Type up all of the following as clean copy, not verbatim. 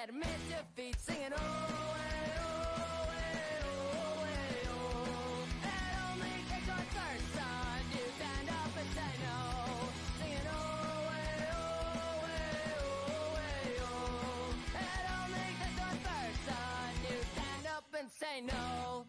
admit defeat, singing oh, hey, oh, hey, oh, hey, oh. It only takes one person to stand up and say no, singing oh, hey, oh, hey, oh, hey, oh. It only takes one person to stand up and say no.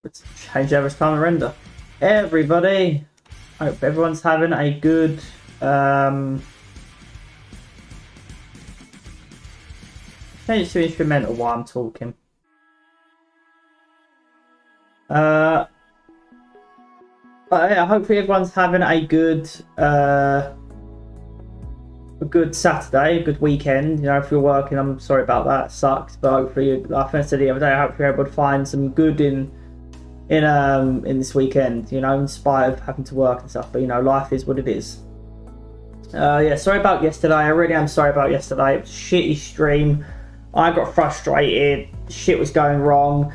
Let's change average time to render. Everybody, I hope everyone's having a good change to instrumental while I'm talking. But yeah, hopefully everyone's having a good Saturday, a good weekend. You know, if you're working, I'm sorry about that. It sucks, but hopefully, like I said the other day, hopefully everyone finds some good in this weekend. You know, in spite of having to work and stuff. But you know, life is what it is. Yeah, sorry about yesterday. I really am sorry about yesterday. It was a shitty stream. I got frustrated. Shit was going wrong.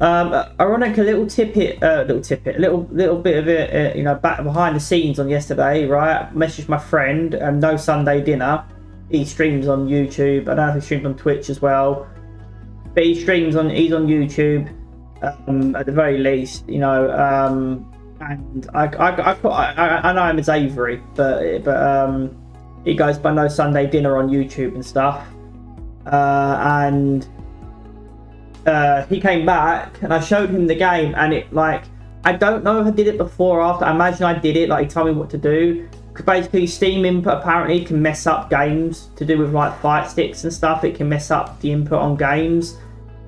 Ironic, a little bit of it, you know, back behind the scenes on yesterday, right? I messaged my friend, no Sunday dinner. He streams on YouTube. I don't know if he streams on Twitch as well, but he's on YouTube, at the very least, you know. And I know him as Avery, but he goes by No Sunday Dinner on YouTube and stuff, and. He came back and I showed him the game, and it, like, I don't know if I did it before or after. I imagine I did it, like, he told me what to do. Because basically Steam input apparently can mess up games to do with like fight sticks and stuff. It can mess up the input on games,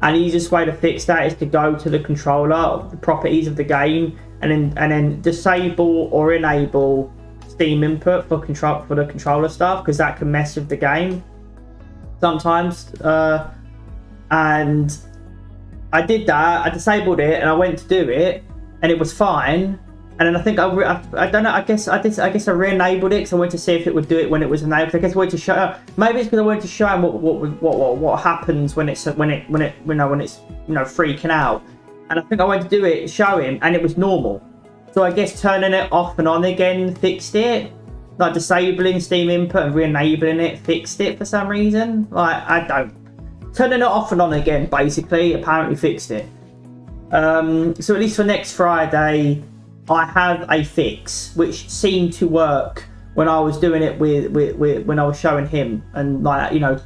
and the easiest way to fix that is to go to the controller, the properties of the game, and then disable or enable Steam input for the controller stuff, because that can mess with the game sometimes. And I did that. I disabled it, and I went to do it, and it was fine. And then I think I don't know. I guess I re-enabled it because I wanted to see if it would do it when it was enabled. I guess I wanted to show. Maybe it's because I wanted to show him what happens when it's freaking out. And I think I went to do it, show him, and it was normal. So I guess turning it off and on again fixed it. Like disabling Steam input and re-enabling it fixed it for some reason. Like, I don't. Turning it off and on again, basically, apparently fixed it. So at least for next Friday, I have a fix, which seemed to work when I was doing it with when I was showing him, and like, you know,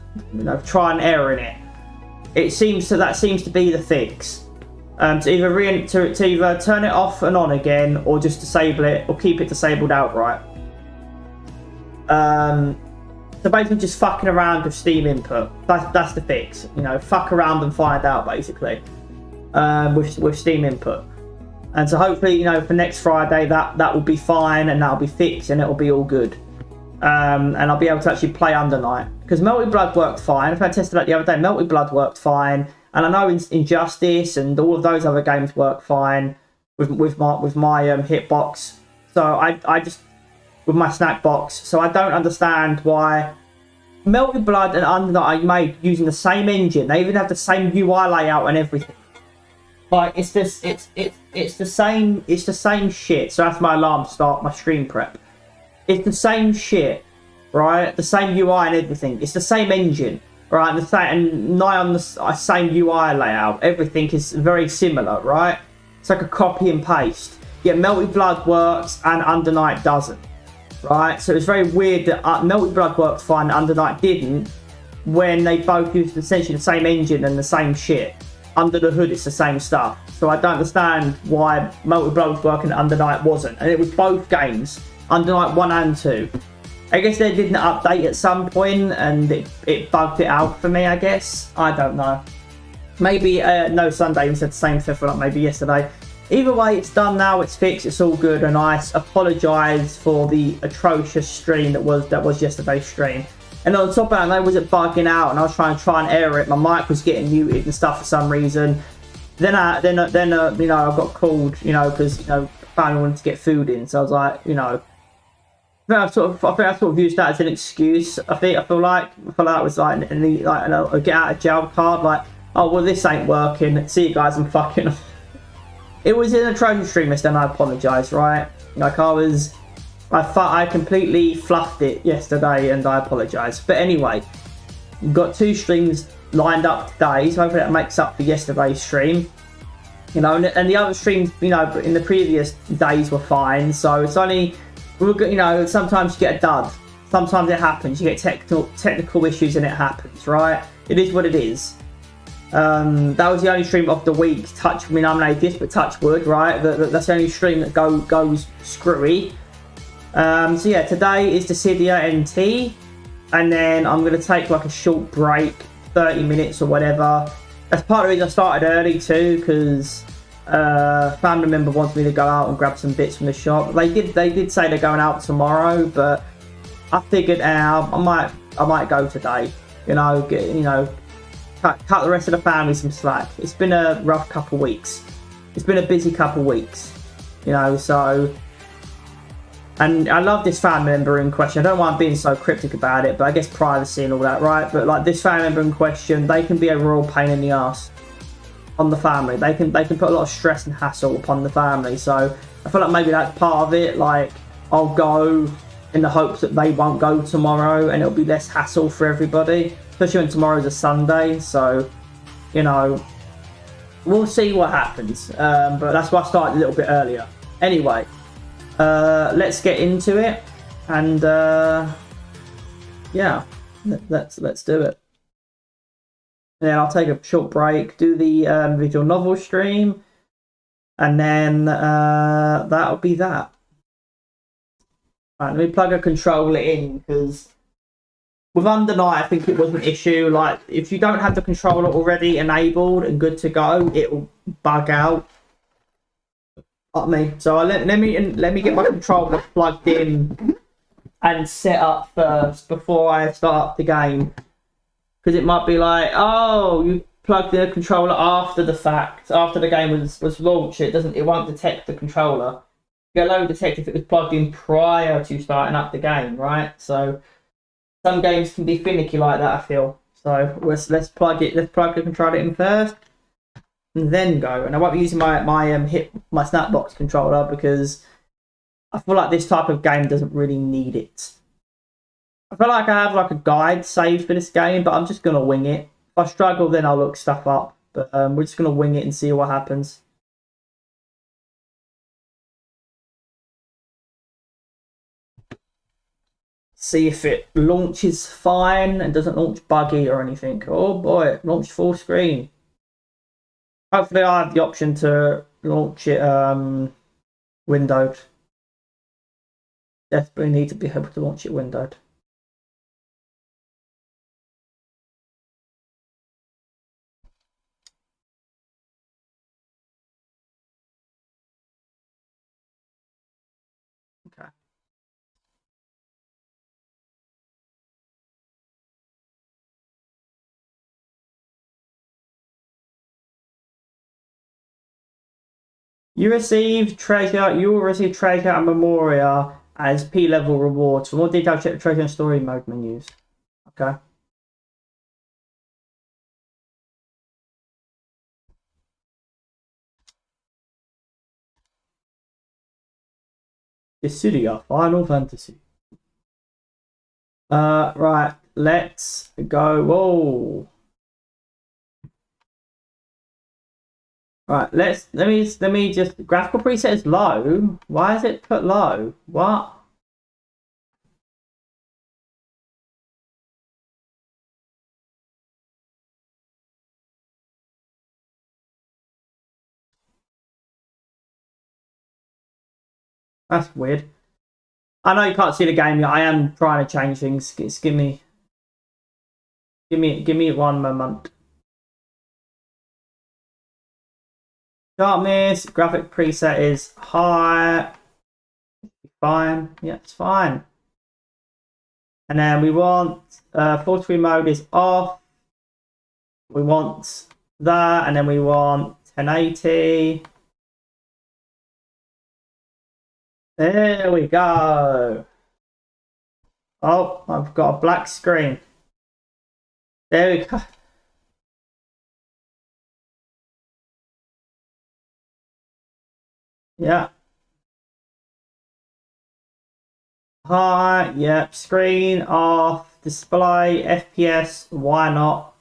try and error in it. That seems to be the fix. To either turn it off and on again, or just disable it, or keep it disabled outright. So basically just fucking around with Steam input. That's the fix. You know, fuck around and find out, basically, with Steam input. And so hopefully, you know, for next Friday that will be fine, and that'll be fixed, and it'll be all good. And I'll be able to actually play Under Night, because Melted Blood worked fine. If I tested that the other day, Melted Blood worked fine, and I know Injustice and all of those other games work fine with my hitbox. So I just, with my snack box, so I don't understand why Melted Blood and Under Night are made using the same engine. They even have the same UI layout and everything. Like, it's the same shit. So that's my alarm to start my stream prep. It's the same shit, right? The same UI and everything. It's the same engine, right? And nigh on the same UI layout. Everything is very similar, right? It's like a copy and paste. Yet Melted Blood works and Under Night doesn't. Right, so it's very weird that Melted Blood worked fine, Under Night didn't, when they both used essentially the same engine and the same shit. Under the hood, it's the same stuff. So I don't understand why Melted Blood was working and Under Night wasn't. And it was both games, Under Night 1 and 2. I guess they did an update at some point and it bugged it out for me, I guess. I don't know. Maybe No Sunday said the same stuff, like maybe yesterday. Either way, it's done now, it's fixed, it's all good, and I apologise for the atrocious stream that was yesterday's stream. And on top of that, I wasn't bugging out, and I was trying and error it. My mic was getting muted and stuff for some reason. Then you know, I got called, you know, because, you know, family wanted to get food in, so I was like, you know, I think I sort of used that as an excuse. I feel like that was like a get out of jail card. Like, oh well, this ain't working. See you guys, I'm fucking. It was in a Trojan stream, and I apologise, right? Like I completely fluffed it yesterday, and I apologise. But anyway, we've got 2 streams lined up today, so hopefully that makes up for yesterday's stream. You know, and the other streams, you know, in the previous days were fine. So it's only, you know, sometimes you get a dud. Sometimes it happens. You get technical issues, and it happens, right? It is what it is. That was the only stream of the week. Touch me, nominated this, but touch wood, right? That's the only stream that goes screwy. So yeah, today is Dissidia NT, and then I'm gonna take like a short break, 30 minutes or whatever. That's part of the reason I started early too, because a family member wants me to go out and grab some bits from the shop. They did say they're going out tomorrow, but I figured out I might go today. You know, cut the rest of the family some slack. It's been a rough couple weeks. It's been a busy couple weeks. You know, so. And I love this family member in question. I don't know why I'm being so cryptic about it, but I guess privacy and all that, right? But like this family member in question, they can be a real pain in the ass on the family. They can put a lot of stress and hassle upon the family. So I feel like maybe that's part of it. Like I'll go in the hopes that they won't go tomorrow, and it'll be less hassle for everybody, especially when tomorrow's a Sunday. So, you know, we'll see what happens. But that's why I started a little bit earlier. Anyway. Let's get into it, and yeah, let's do it. And then I'll take a short break, do the visual novel stream, and then that'll be that. Right, let me plug a controller in, because with UnderNight, I think it was an issue. Like if you don't have the controller already enabled and good to go, it will bug out. Me. So let me get my controller plugged in and set up first before I start up the game, because it might be like, oh, you plugged in a controller after the fact, after the game was launched. It won't detect the controller. It'll only detect if it was plugged in prior to starting up the game, right? So some games can be finicky like that, I feel. So let's plug the controller in first. And then go, and I won't be using my Snapbox controller, because I feel like this type of game doesn't really need it. I feel like I have like a guide saved for this game, but I'm just gonna wing it. If I struggle, then I'll look stuff up. But we're just gonna wing it and see what happens. See if it launches fine and doesn't launch buggy or anything. Oh boy, it launched full screen. Hopefully I have the option to launch it windowed. Definitely need to be able to launch it windowed. Okay. You will receive treasure and memoria as P-level rewards. For more details, check the treasure and story mode menus. Okay. Dissidia, Final Fantasy. Right, let's go. Whoa. Right, let me just, graphical preset is low. Why is it put low? What? That's weird. I know you can't see the game yet. I am trying to change things. Just give me 1 moment. Darkness, graphic preset is high. Fine. Yeah, it's fine. And then we want full screen mode is off. We want that, and then we want 1080. There we go. Oh, I've got a black screen. There we go. Yeah. Hi, yep, screen off, display, FPS, why not?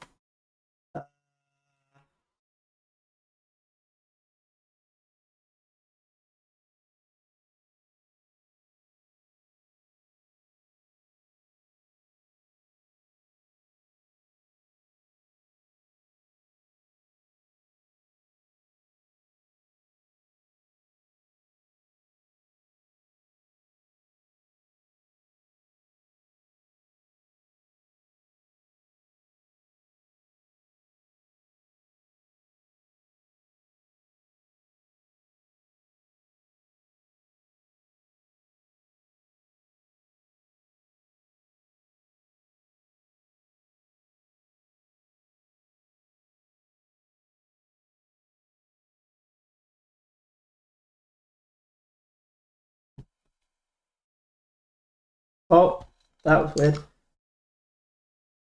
Oh, that was weird.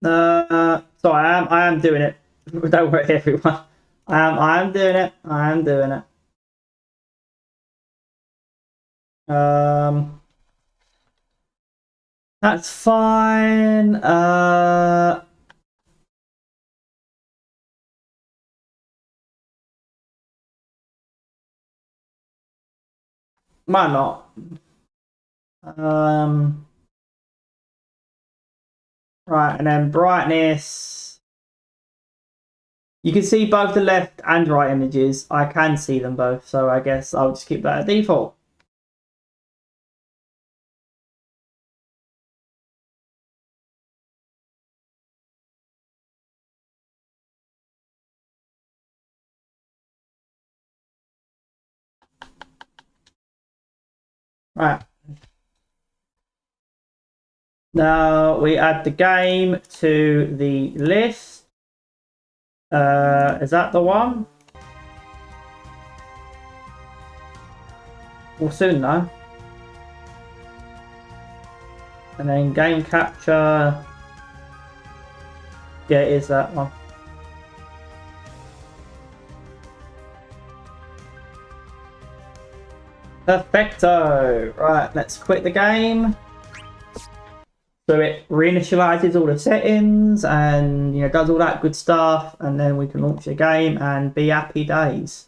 So I am doing it. Don't worry, everyone. I am doing it. I am doing it. That's fine. Might not. Right, and then brightness. You can see both the left and right images. I can see them both, so I guess I'll just keep that at default. Right. Now we add the game to the list. Is that the one? We'll soon know. And then game capture. Yeah, it is that one. Perfecto. Right, let's quit the game. So it reinitializes all the settings and does all that good stuff, and then we can launch the game and be happy days.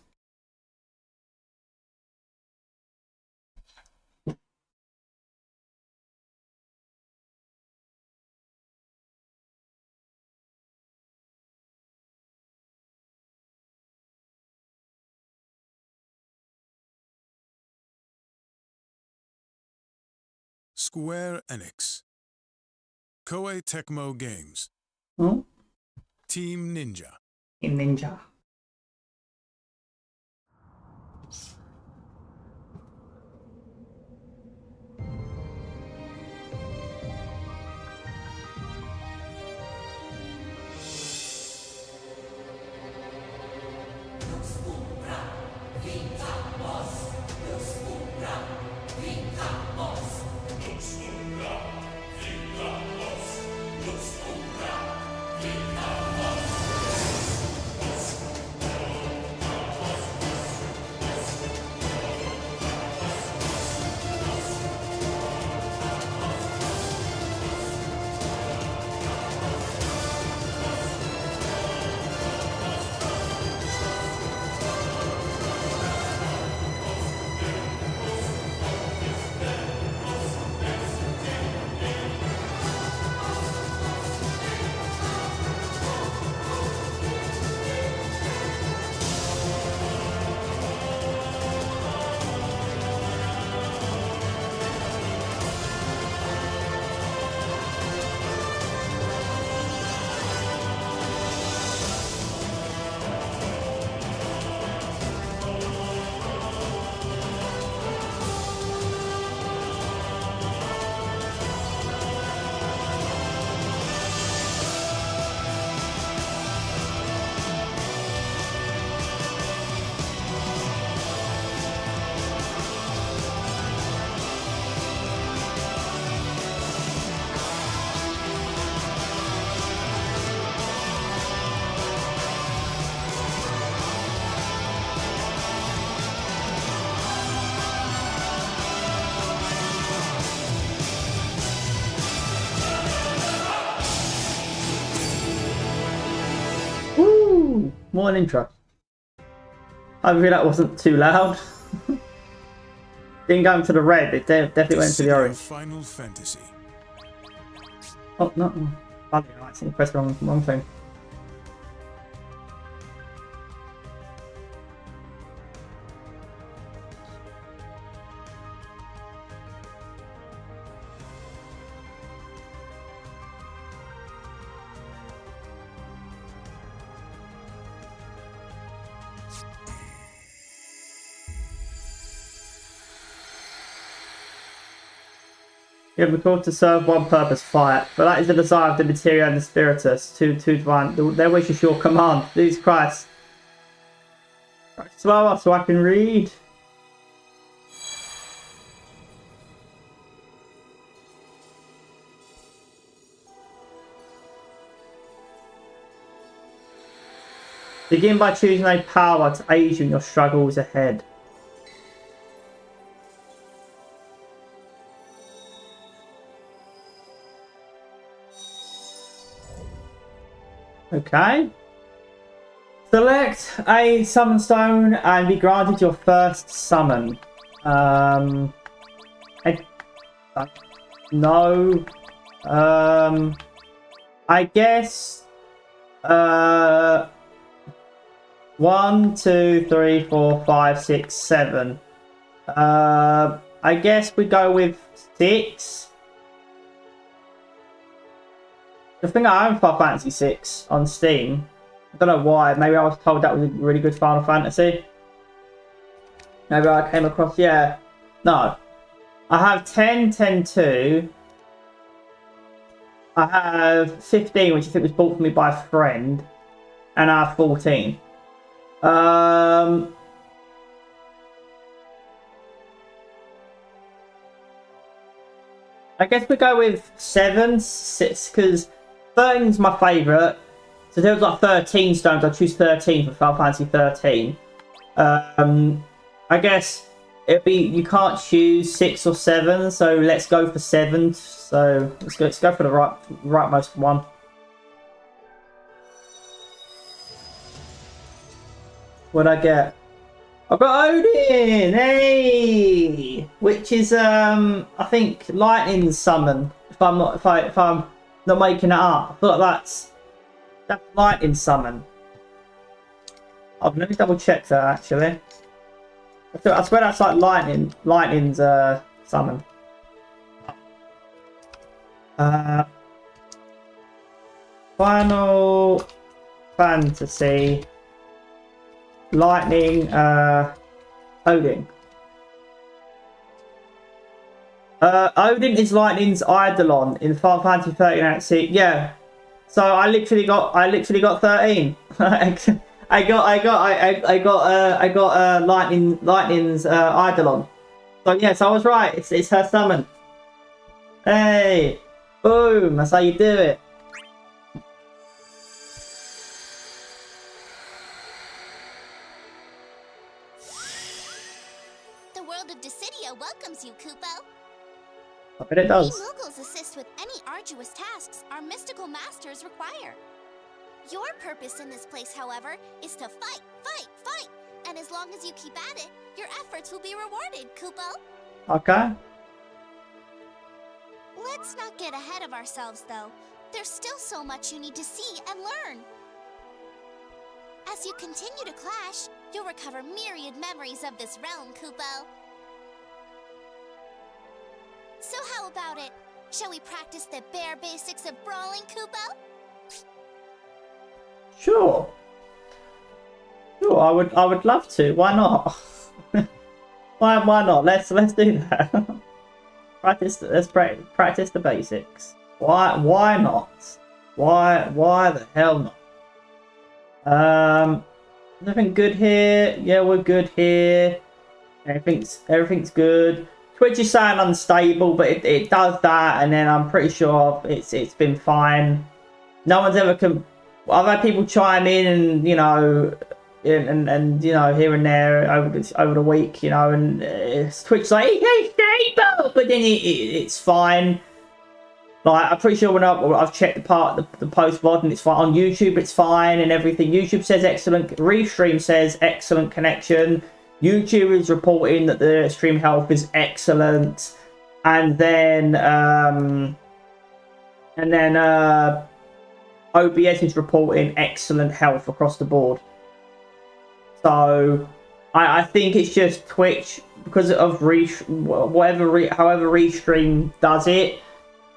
Square Enix, Koei Tecmo Games, Team Ninja. In Ninja. What an intro. Hopefully that wasn't too loud. Didn't go into the red, it definitely went into the orange. Final Fantasy. Oh, no. Bloody hell, I accidentally pressed the wrong thing. You have been called to serve one purpose, fight. But that is the desire of the Dissidia and the Spiritus, to divine. Their wish is your command. Jesus Christ. Right, slower so I can read. Begin by choosing a power to aid you in your struggles ahead. Okay. Select a summon stone and be granted your first summon. No. I guess 1, 2, 3, 4, 5, 6, 7. I guess we go with 6. I think I own Final Fantasy VI on Steam. I don't know why. Maybe I was told that was a really good Final Fantasy. Maybe I came across... Yeah. No. I have 10, 10, 2. I have 15, which I think was bought for me by a friend. And I have 14. I guess we go with 7, 6, because 13 is my favourite. So there was like 13 stones. I'll choose 13 for Final Fantasy 13. I guess it'd be, you can't choose 6 or 7, so let's go for 7. So let's go for the rightmost one. What'd I get? I got Odin, hey, which is I think lightning summon. If I'm not making it up, I feel like that's lightning summon. Oh, let me double check that actually. I swear that's like lightning's summon. Final Fantasy. Lightning, Odin. Odin is Lightning's Eidolon in Final Fantasy 13 Act 6. Yeah. So I literally got 13. I got Lightning's Eidolon. So yes, I was right. It's her summon. Hey, boom! That's how you do it. The world of Dissidia welcomes you, Kupo. I bet it does. We Moogles assist with any arduous tasks our mystical masters require. Your purpose in this place, however, is to fight, fight, fight. And as long as you keep at it, your efforts will be rewarded, Kupo. Okay. Let's not get ahead of ourselves, though. There's still so much you need to see and learn. As you continue to clash, you'll recover myriad memories of this realm, Kupo. So how about it? Shall we practice the bare basics of brawling, Kupo? Sure. Sure, I would love to. Why not? why not? Let's do that. Let's practice the basics. Why not? Why the hell not? Nothing good here. Yeah, we're good here. Everything's good. Twitch is saying unstable, but it does that, and then I'm pretty sure it's been fine. No one's ever I've had people chime in, and you know, and you know, here and there over the week, you know, and Twitch's like it's stable, but then it's fine. Like, I'm pretty sure when I've checked the post VOD and it's fine. On YouTube, it's fine and everything. YouTube says excellent. Restream says excellent connection. YouTube is reporting that the stream health is excellent. And then OBS is reporting excellent health across the board. So I think it's just Twitch, because of however Restream does it.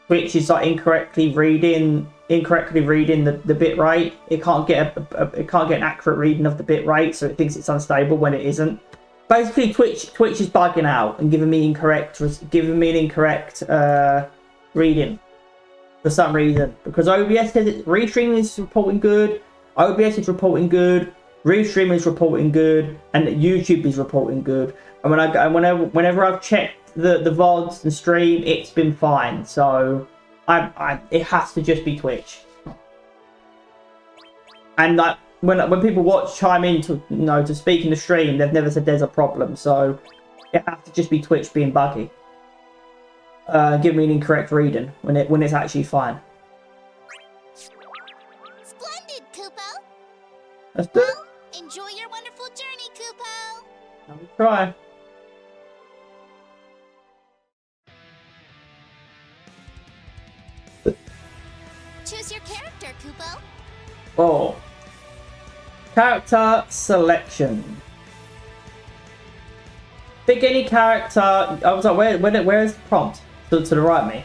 Twitch is like incorrectly reading the bit rate. It can't get an accurate reading of the bit rate, so it thinks it's unstable when it isn't. Basically, Twitch is bugging out and giving me an incorrect reading for some reason. Because OBS says Restream is reporting good, OBS is reporting good, Restream is reporting good, and YouTube is reporting good. And whenever I've checked the VODs and stream, it's been fine. So it has to just be Twitch. And like when people chime in to speak in the stream, they've never said there's a problem. So it has to just be Twitch being buggy, give me an incorrect reading when it's actually fine. Splendid, Kupo. Let's do it. Well, enjoy your wonderful journey, Kupo. I'll try. Choose your character, Kupo. Oh. Character selection. Pick any character. I was like, where is the prompt? To the right of me.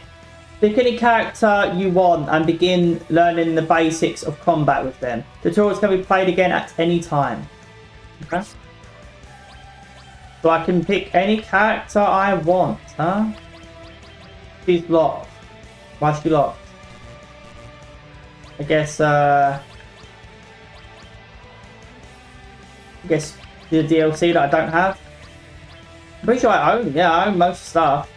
Pick any character you want and begin learning the basics of combat with them. Tutorials can be played again at any time. Okay. So I can pick any character I want, huh? She's locked. Why is she locked? I guess the DLC that I don't have. I'm pretty sure I own most stuff.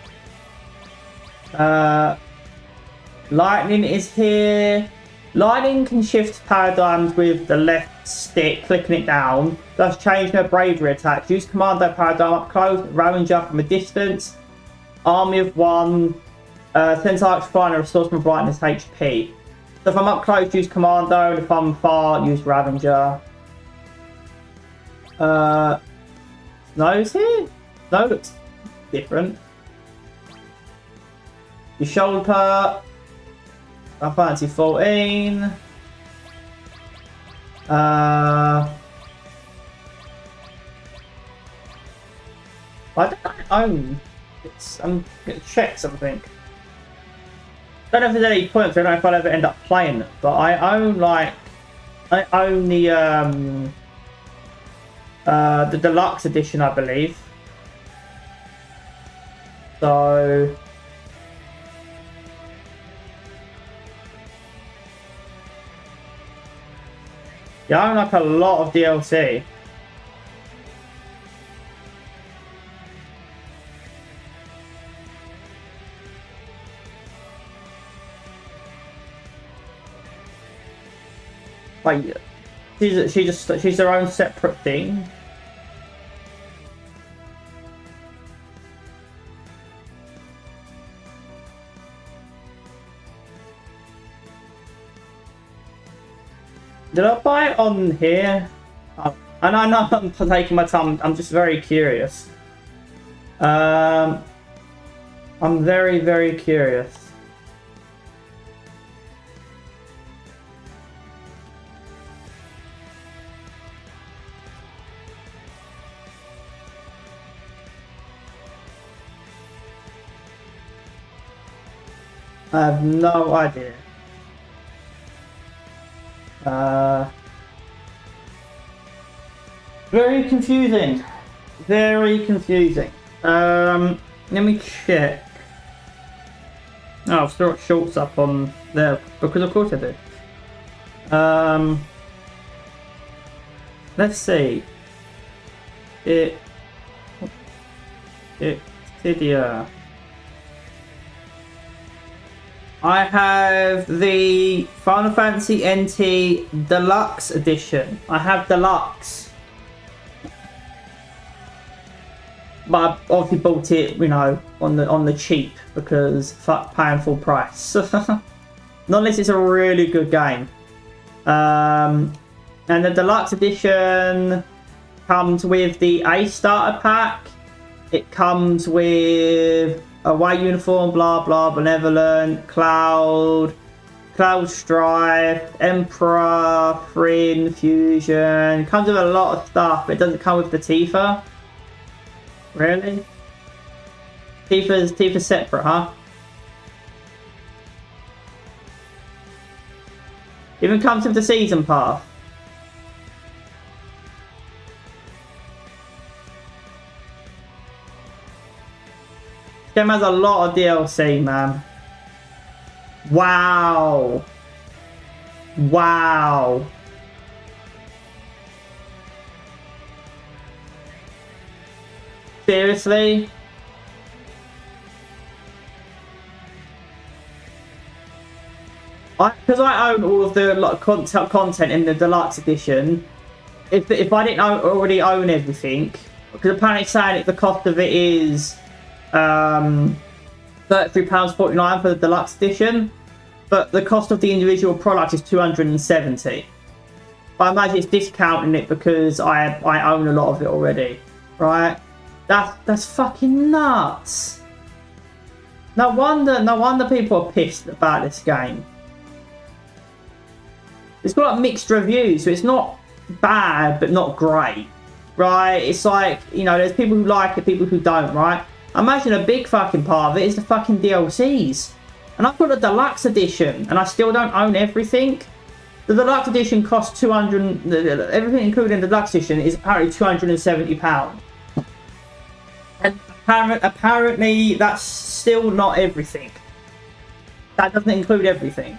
Lightning is here. Lightning can shift paradigms with the left stick, clicking it down. Thus change her bravery attacks. Use commando paradigm up close, Ravager from a distance. Army of one. Sends arcs flying and restores my brightness HP. So if I'm up close, use commando, and if I'm far, use Ravager. Snow's here? Snow looks different. Your shoulder. I fancy 14. I don't own. I'm gonna check something. Don't know if there's any points. I don't know if I'll ever end up playing it, but I own the deluxe edition, I believe. So yeah, I own like a lot of DLC. Like, she's her own separate thing. Did I buy it on here? Oh, and I know I'm taking my time. I'm just very curious. I'm very, very curious. I have no idea. Very confusing. Very confusing. Let me check. Oh, I've still got shorts up on there because of course I do. Let's see. Dissidia. I have the Final Fantasy NT Deluxe Edition. I have Deluxe. but I obviously bought it, you know, on the cheap because fuck paying full price. Not unless it's a really good game. And the deluxe edition comes with the A starter pack. It comes with away uniform, blah blah, benevolent, Cloud Strife, Emperor, Frin, Fusion. It comes with a lot of stuff, but it doesn't come with the Tifa. Really? Tifa's separate, huh? Even comes with the season pass. This game has a lot of DLC, man. Wow. Wow. Seriously? Because I own all of the content in the deluxe edition. If I didn't already own everything, because apparently it's saying the cost of it is £33.49 for the deluxe edition, but the cost of the individual product is $270. I imagine it's discounting it because I own a lot of it already, right? That's fucking nuts. No wonder people are pissed about this game. It's got like mixed reviews, so it's not bad but not great, right? It's like, you know, there's people who like it, people who don't, right? I imagine a big fucking part of it is the fucking DLCs. And I've got a deluxe edition and I still don't own everything. The deluxe edition costs everything including the deluxe edition is apparently £270. And apparently that's still not everything. That doesn't include everything.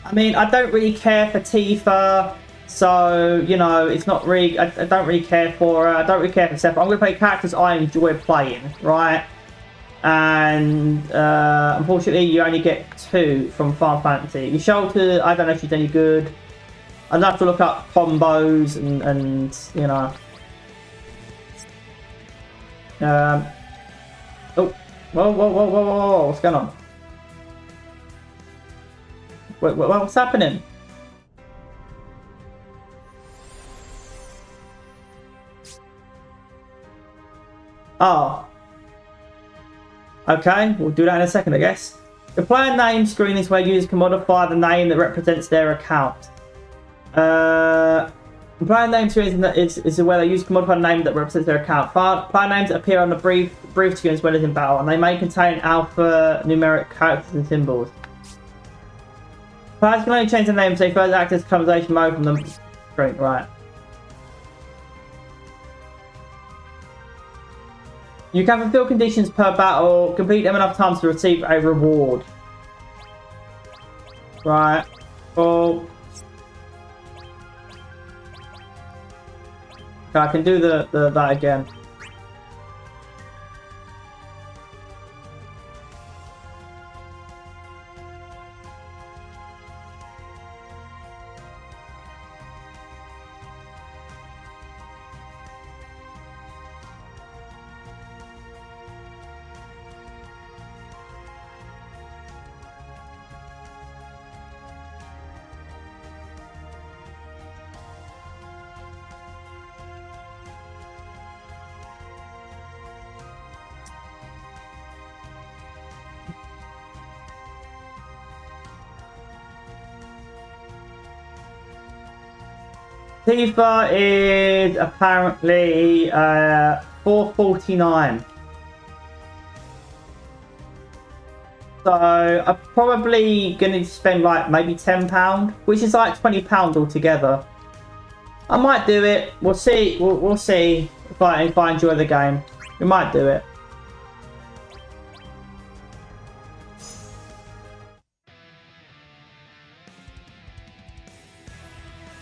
I mean, I don't really care for Tifa, so, you know, it's not really, I don't really care for her, I don't really care for Sephiroth. I'm going to play characters I enjoy playing, right? And, unfortunately, you only get 2 from Final Fantasy. Yasholta, I don't know if she's any good. I'd have to look up combos and you know. Oh, whoa, what's going on? Wait, what's happening? Oh. Okay, we'll do that in a second, I guess. The player name screen is where users can modify the name that represents their account. The player name screen is where the user can modify the name that represents their account. Player names appear on the brief screen as well as in battle, and they may contain alphanumeric characters and symbols. Players can only change the name if they first access customization mode from the screen, right? You can fulfill conditions per battle, complete them enough times to receive a reward. Right. Well, I can do that again. Tifa is apparently $4.49. So I'm probably gonna spend like maybe £10, which is like £20 altogether. I might do it. We'll see. We'll see if I enjoy the game. We might do it.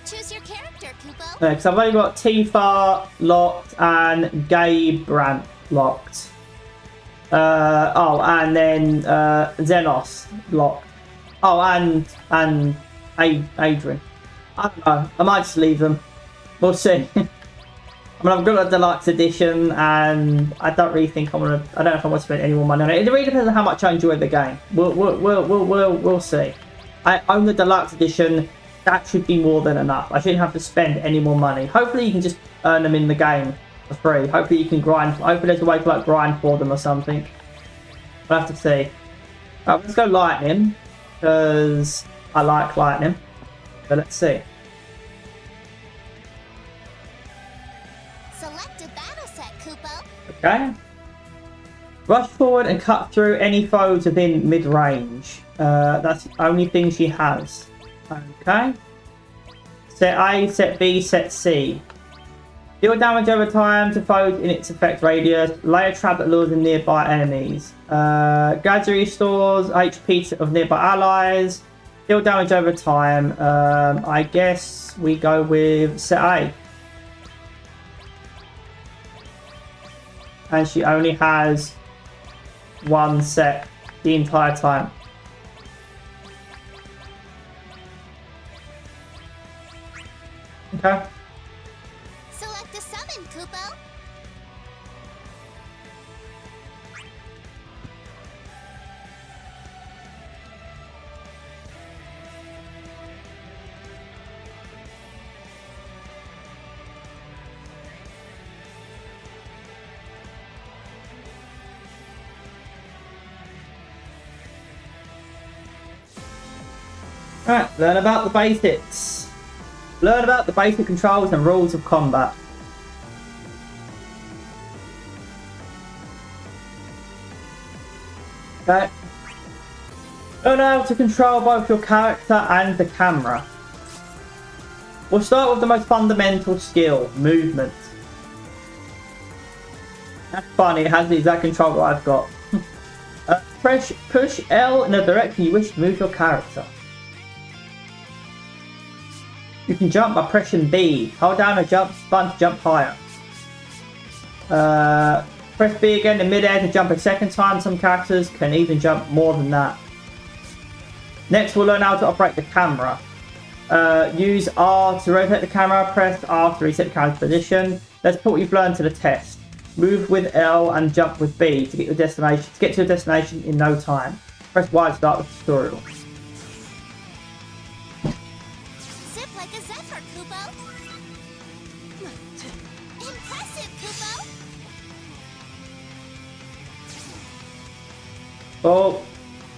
Choose your character, Kupo. Because I've only got Tifa locked and Gabrant locked. Oh, and then Xenos locked. Oh, and Adrian. I don't know. I might just leave them. We'll see. I I mean, I've got a deluxe edition, and I don't really think I don't know if I want to spend any more money on it. It really depends on how much I enjoy the game. We'll see. I own the deluxe edition. That should be more than enough. I shouldn't have to spend any more money. Hopefully, you can just earn them in the game for free. Hopefully, you can grind. Hopefully, there's a way to like grind for them or something. We'll have to see. Right, let's go lightning, because I like lightning. But let's see. Select a battle set, Kupo. Okay. Rush forward and cut through any foes within mid-range. That's the only thing she has. Okay. Set A, set B, set C. Deal damage over time to foes in its effect radius. Lay a trap that lures in nearby enemies. Gradually restores HP of nearby allies. Deal damage over time. I guess we go with set A. And she only has one set the entire time. Okay. Select a summon, Kupo. Alright, learn about the basics. Learn about the basic controls and rules of combat. Okay. Learn how to control both your character and the camera. We'll start with the most fundamental skill, movement. That's funny, it has the exact control that I've got. Push L in the direction you wish to move your character. You can jump by pressing B. Hold down a jump button to jump higher. Press B again in mid-air to jump a second time. Some characters can even jump more than that. Next, we'll learn how to operate the camera. Use R to rotate the camera. Press R to reset the camera's position. Let's put what you've learned to the test. Move with L and jump with B to get your destination. To get to your destination in no time. Press Y to start the tutorial. Zip like a zephyr, Kupo. Impressive, Kupo. Well,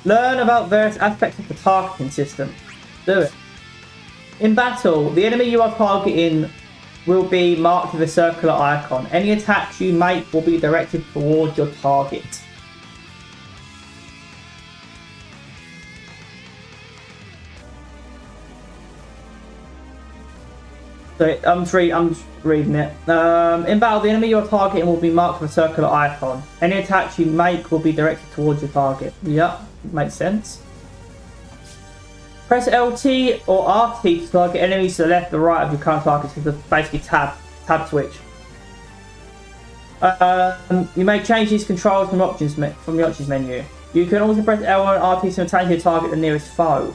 learn about various aspects of the targeting system. Do it. In battle, the enemy you are targeting will be marked with a circular icon. Any attacks you make will be directed towards your target. So I'm just reading it. In battle, the enemy you're targeting will be marked with a circular icon. Any attacks you make will be directed towards your target. Yep, makes sense. Press LT or RT to target enemies to the left or right of your current target. So it's basically tab switch. You may change these controls from the options menu. You can also press L and RT to attack your target the nearest foe.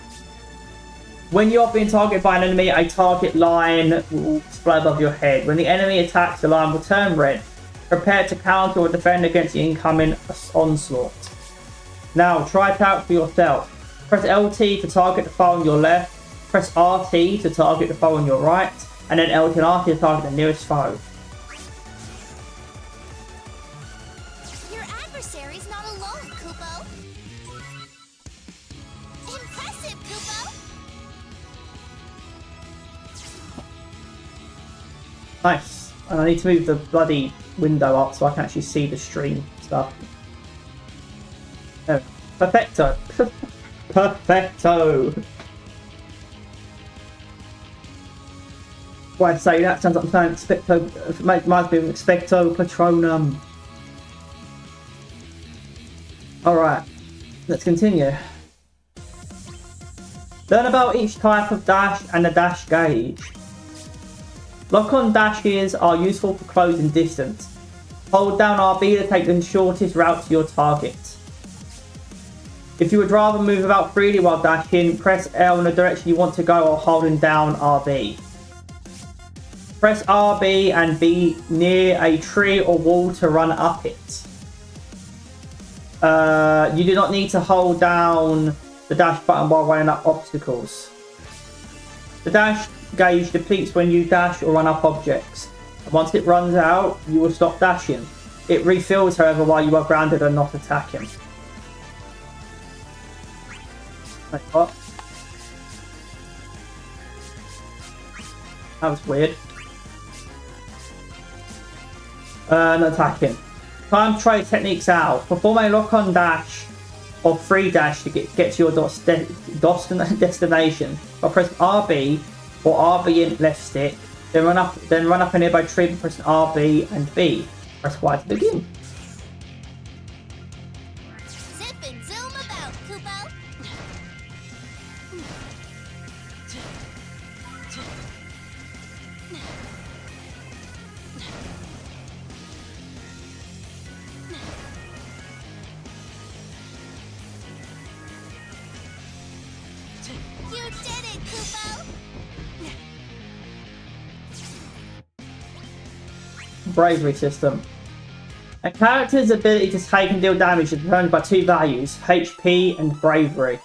When you are being targeted by an enemy, a target line will display above your head. When the enemy attacks, the line will turn red. Prepare to counter or defend against the incoming onslaught. Now, try it out for yourself. Press LT to target the foe on your left. Press RT to target the foe on your right. And then LT and RT to target the nearest foe. Your adversary's not alone, Kupo. Impressive, Kupo. Nice. And I need to move the bloody window up so I can actually see the stream stuff. Oh, perfecto. Perfecto. Why I say that sounds like I'm saying expecto. Reminds me of expecto patronum. Alright, let's continue. Learn about each type of dash and the dash gauge. Lock-on dash gears are useful for closing distance. Hold down RB to take the shortest route to your target. If you would rather move about freely while dashing, press L in the direction you want to go or holding down RB. Press RB and be near a tree or wall to run up it. You do not need to hold down the dash button while running up obstacles. The dash gauge depletes when you dash or run up objects. And once it runs out, you will stop dashing. It refills, however, while you are grounded and not attacking. Wait, what? That was weird. Not attacking. Try and try techniques out. Perform a lock-on dash or free dash to get to your destination. By pressing RB or RB and left stick, then run up a nearby tree and press RB and B. Press Y to begin. Zip and zoom about, Kupo. You did it, Kupo! Bravery system. A character's ability to take and deal damage is determined by two values, HP and bravery.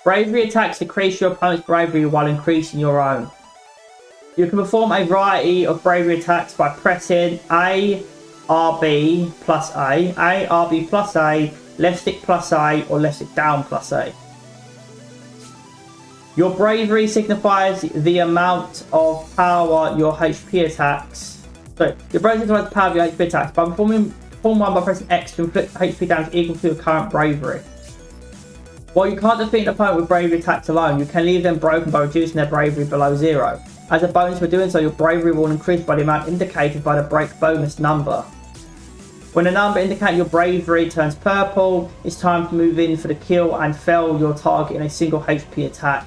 Bravery attacks increase your opponent's bravery while increasing your own. You can perform a variety of bravery attacks by pressing A, RB plus A, RB plus A, left stick plus A, or left stick down plus A. Your bravery signifies the amount of power your HP attacks. So, your bravery signifies the power of your HP attacks. By perform one by pressing X to inflict HP damage equal to your current bravery. While you can't defeat an opponent with bravery attacks alone, you can leave them broken by reducing their bravery below 0. As a bonus for doing so, your bravery will increase by the amount indicated by the break bonus number. When the number indicating your bravery turns purple, it's time to move in for the kill and fell your target in a single HP attack.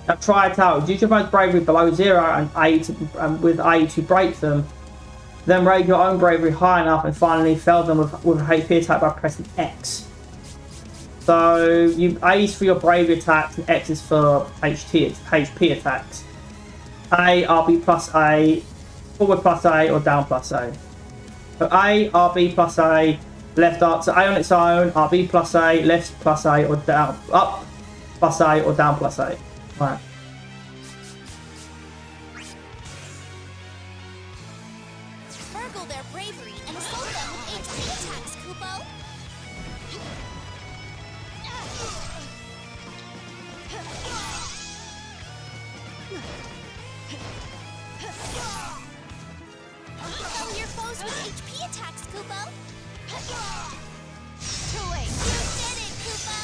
Now try it out. Use your opponent's bravery below 0 and with A to break them. Then raise your own bravery high enough and finally fell them with a HP attack by pressing X. So A is for your bravery attacks and X is for HP attacks. A, RB plus A, forward plus A, or down plus A. So A, RB plus A, left up. So A on its own, RB plus A, left plus A, or down, up plus A, or down plus A. Right. Burgle their bravery and assault them with HP attacks, Kupo. Kill your foes with HP attacks, Kupo. You did it, Kupo.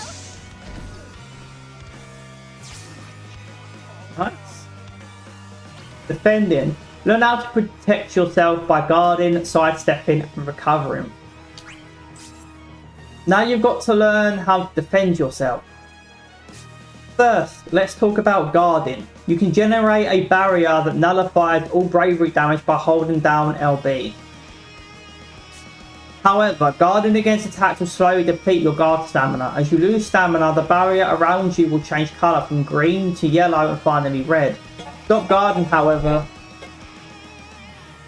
Nice. Defending. Learn how to protect yourself by guarding, sidestepping, and recovering. Now you've got to learn how to defend yourself. First, let's talk about guarding. You can generate a barrier that nullifies all bravery damage by holding down LB. However, guarding against attacks will slowly deplete your guard stamina. As you lose stamina, the barrier around you will change colour from green to yellow and finally red. Stop guarding, however,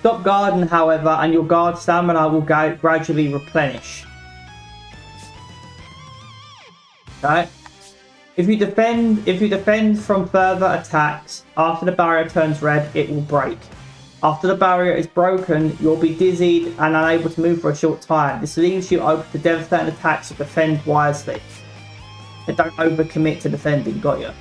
and your guard stamina will gradually replenish. Okay? If you defend from further attacks, after the barrier turns red, it will break. After the barrier is broken, you'll be dizzied and unable to move for a short time. This leaves you open to devastating attacks, so defend wisely. And don't overcommit to defending, got ya.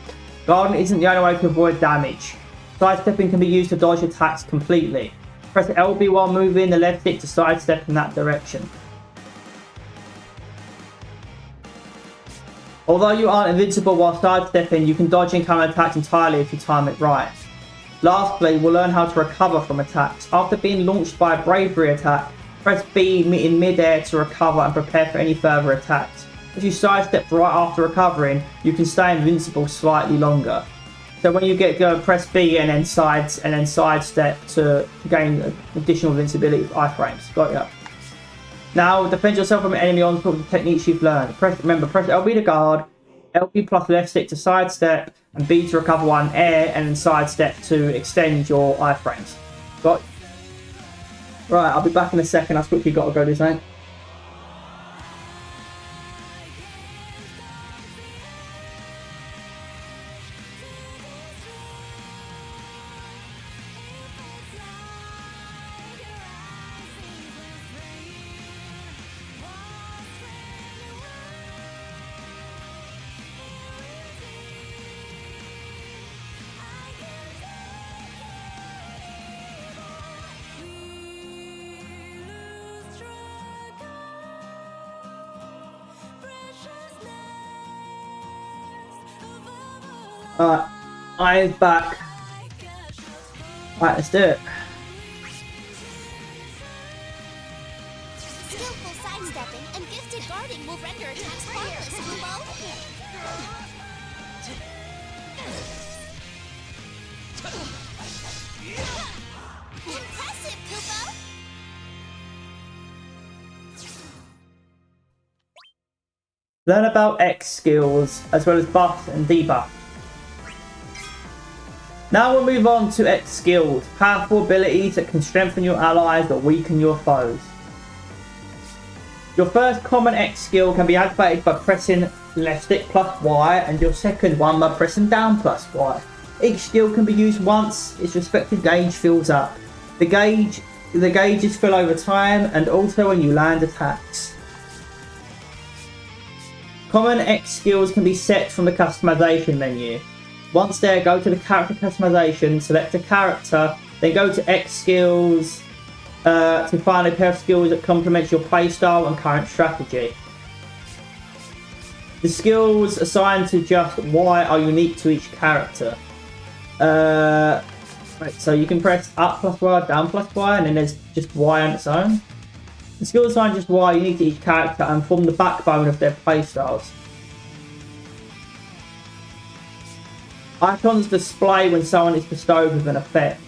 Guarding isn't the only way to avoid damage. Sidestepping can be used to dodge attacks completely. Press LB while moving the left stick to sidestep in that direction. Although you aren't invincible while sidestepping, you can dodge incoming attacks entirely if you time it right. Lastly, we'll learn how to recover from attacks. After being launched by a bravery attack, press B in mid-air to recover and prepare for any further attacks. If you sidestep right after recovering, you can stay invincible slightly longer. So when you go, press B and then sidestep to gain additional invincibility with iframes. Got ya. Now defend yourself from an enemy on top of the techniques you've learned. Remember, press LB to guard, LB plus left stick to sidestep, and B to recover 1 air, and then sidestep to extend your iframes. Got. Right, I'll be back in a second. I've quickly got to go do something. Alright, I'm back. Alright, let's do it. Skillful sidestepping and gifted guarding will render attacks harmless, Kubo. Impressive, Kubo. Learn about X skills, as well as buff and debuff. Now we'll move on to X skills, powerful abilities that can strengthen your allies or weaken your foes. Your first common X skill can be activated by pressing left stick plus Y, and your second one by pressing down plus Y. Each skill can be used once its respective gauge fills up. The gauges fill over time, and also when you land attacks. Common X skills can be set from the customization menu. Once there, go to the character customization, select a character, then go to X skills to find a pair of skills that complement your playstyle and current strategy. The skills assigned to just Y are unique to each character. Right, so you can press up plus Y, down plus Y, and then there's just Y on its own. The skills assigned just Y are unique to each character and form the backbone of their playstyles. Icons display when someone is bestowed with an effect.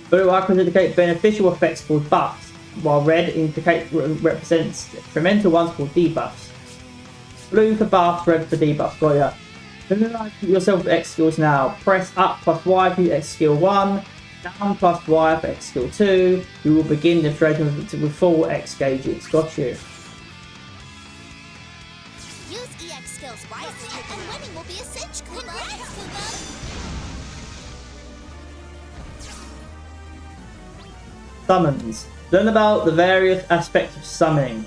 Blue icons indicate beneficial effects called buffs, while red represents detrimental ones called debuffs. Blue for buffs, red for debuffs. Got ya. Familiarize yourself with X skills now. Press up plus Y for X skill 1, down plus Y for X skill 2. You will begin the thread with full X gauges. Got you. Use EX skills wisely, and winning will be a cinch, Kubo. Congrats, Kubo! Summons. Learn about the various aspects of summoning.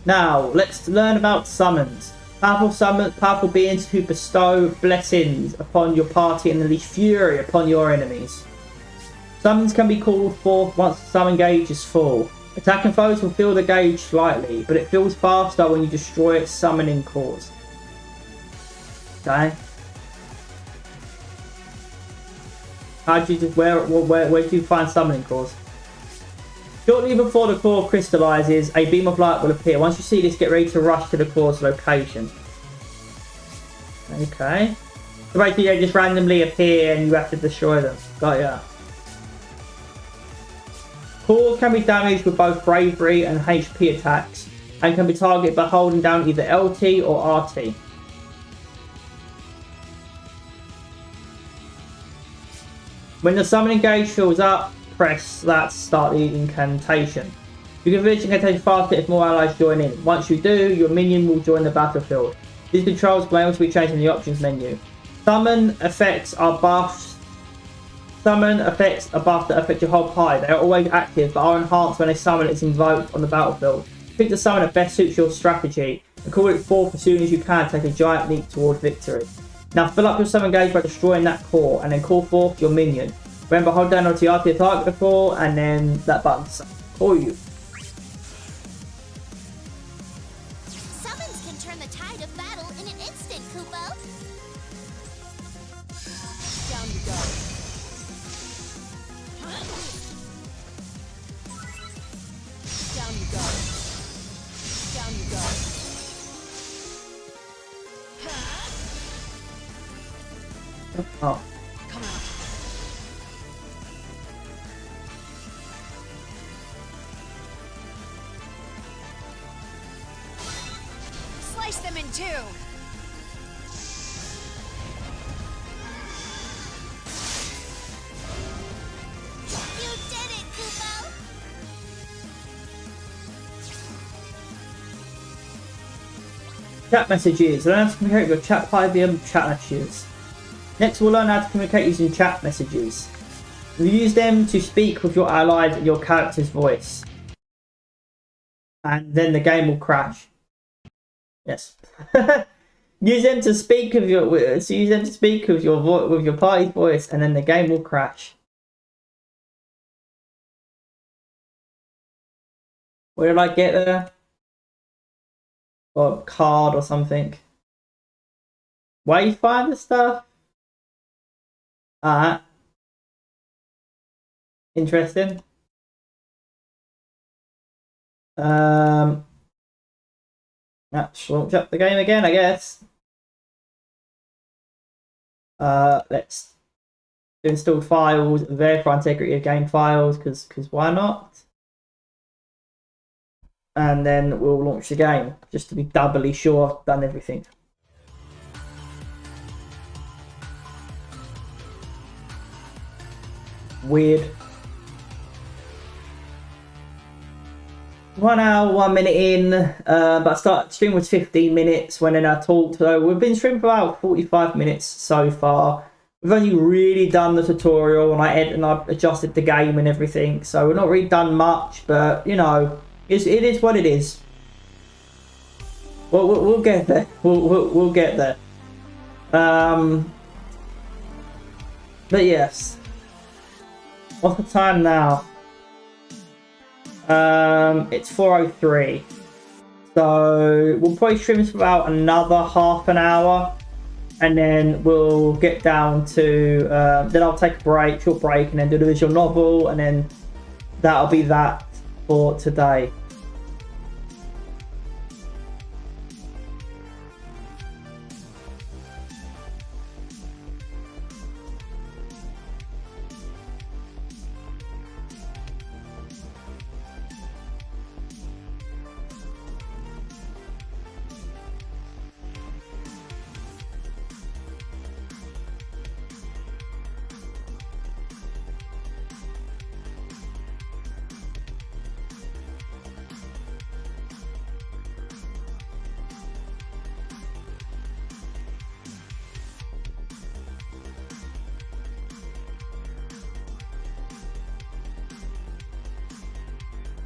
Now, let's learn about summons. Powerful beings who bestow blessings upon your party and unleash fury upon your enemies. Summons can be called forth once the summon gauge is full. Attacking foes will fill the gauge slightly, but it fills faster when you destroy its summoning cause. Okay. How do you just where do you find summoning cores? Shortly before the core crystallizes, a beam of light will appear. Once you see this, get ready to rush to the core's location. Okay. So basically they just randomly appear and you have to destroy them. Got ya. Cores can be damaged with both bravery and HP attacks, and can be targeted by holding down either LT or RT. When the summoning gauge fills up, press that to start the incantation. You can finish the incantation faster if more allies join in. Once you do, your minion will join the battlefield. These controls may also be changed in the options menu. Summon effects are buffs. Summon effects are buffs that affect your whole party. They are always active but are enhanced when a summon is invoked on the battlefield. Pick the summon that best suits your strategy and call it forth as soon as you can to take a giant leap toward victory. Now fill up your summon gauge by destroying that core and then call forth your minion. Remember, hold down LT to target the core and then that button to call you. Summons can turn the tide of battle in an instant, Kubo. Down you go. Down you go. Down you go. Oh. Come on. Slice him in two. You did it, Kupo! Chat messages. Learn how to communicate with your chat party via chat messages. Next, we'll learn how to communicate using chat messages. You use them to speak with your allies in your character's voice. And then the game will crash. Yes. Use them to speak with your with your party's voice, and then the game will crash. Where did I get there? Or a card or something. Where you find the stuff? Alright. Interesting. Let's launch up the game again, I guess. Let's do install files, verify integrity of game files, because why not? And then we'll launch the game, just to be doubly sure I've done everything. Weird. 1 hour, 1 minute in, but stream was 15 minutes when I talked. So we've been streaming for about 45 minutes so far. We've only really done the tutorial, and I've adjusted the game and everything. So we've not really done much, but you know, it is what it is. We'll get there. We'll get there. But yes. What's the time now? It's 4:03. So we'll probably stream this for about another half an hour, and then we'll get down to then I'll take a break, short break, and then do the visual novel, and then that'll be that for today.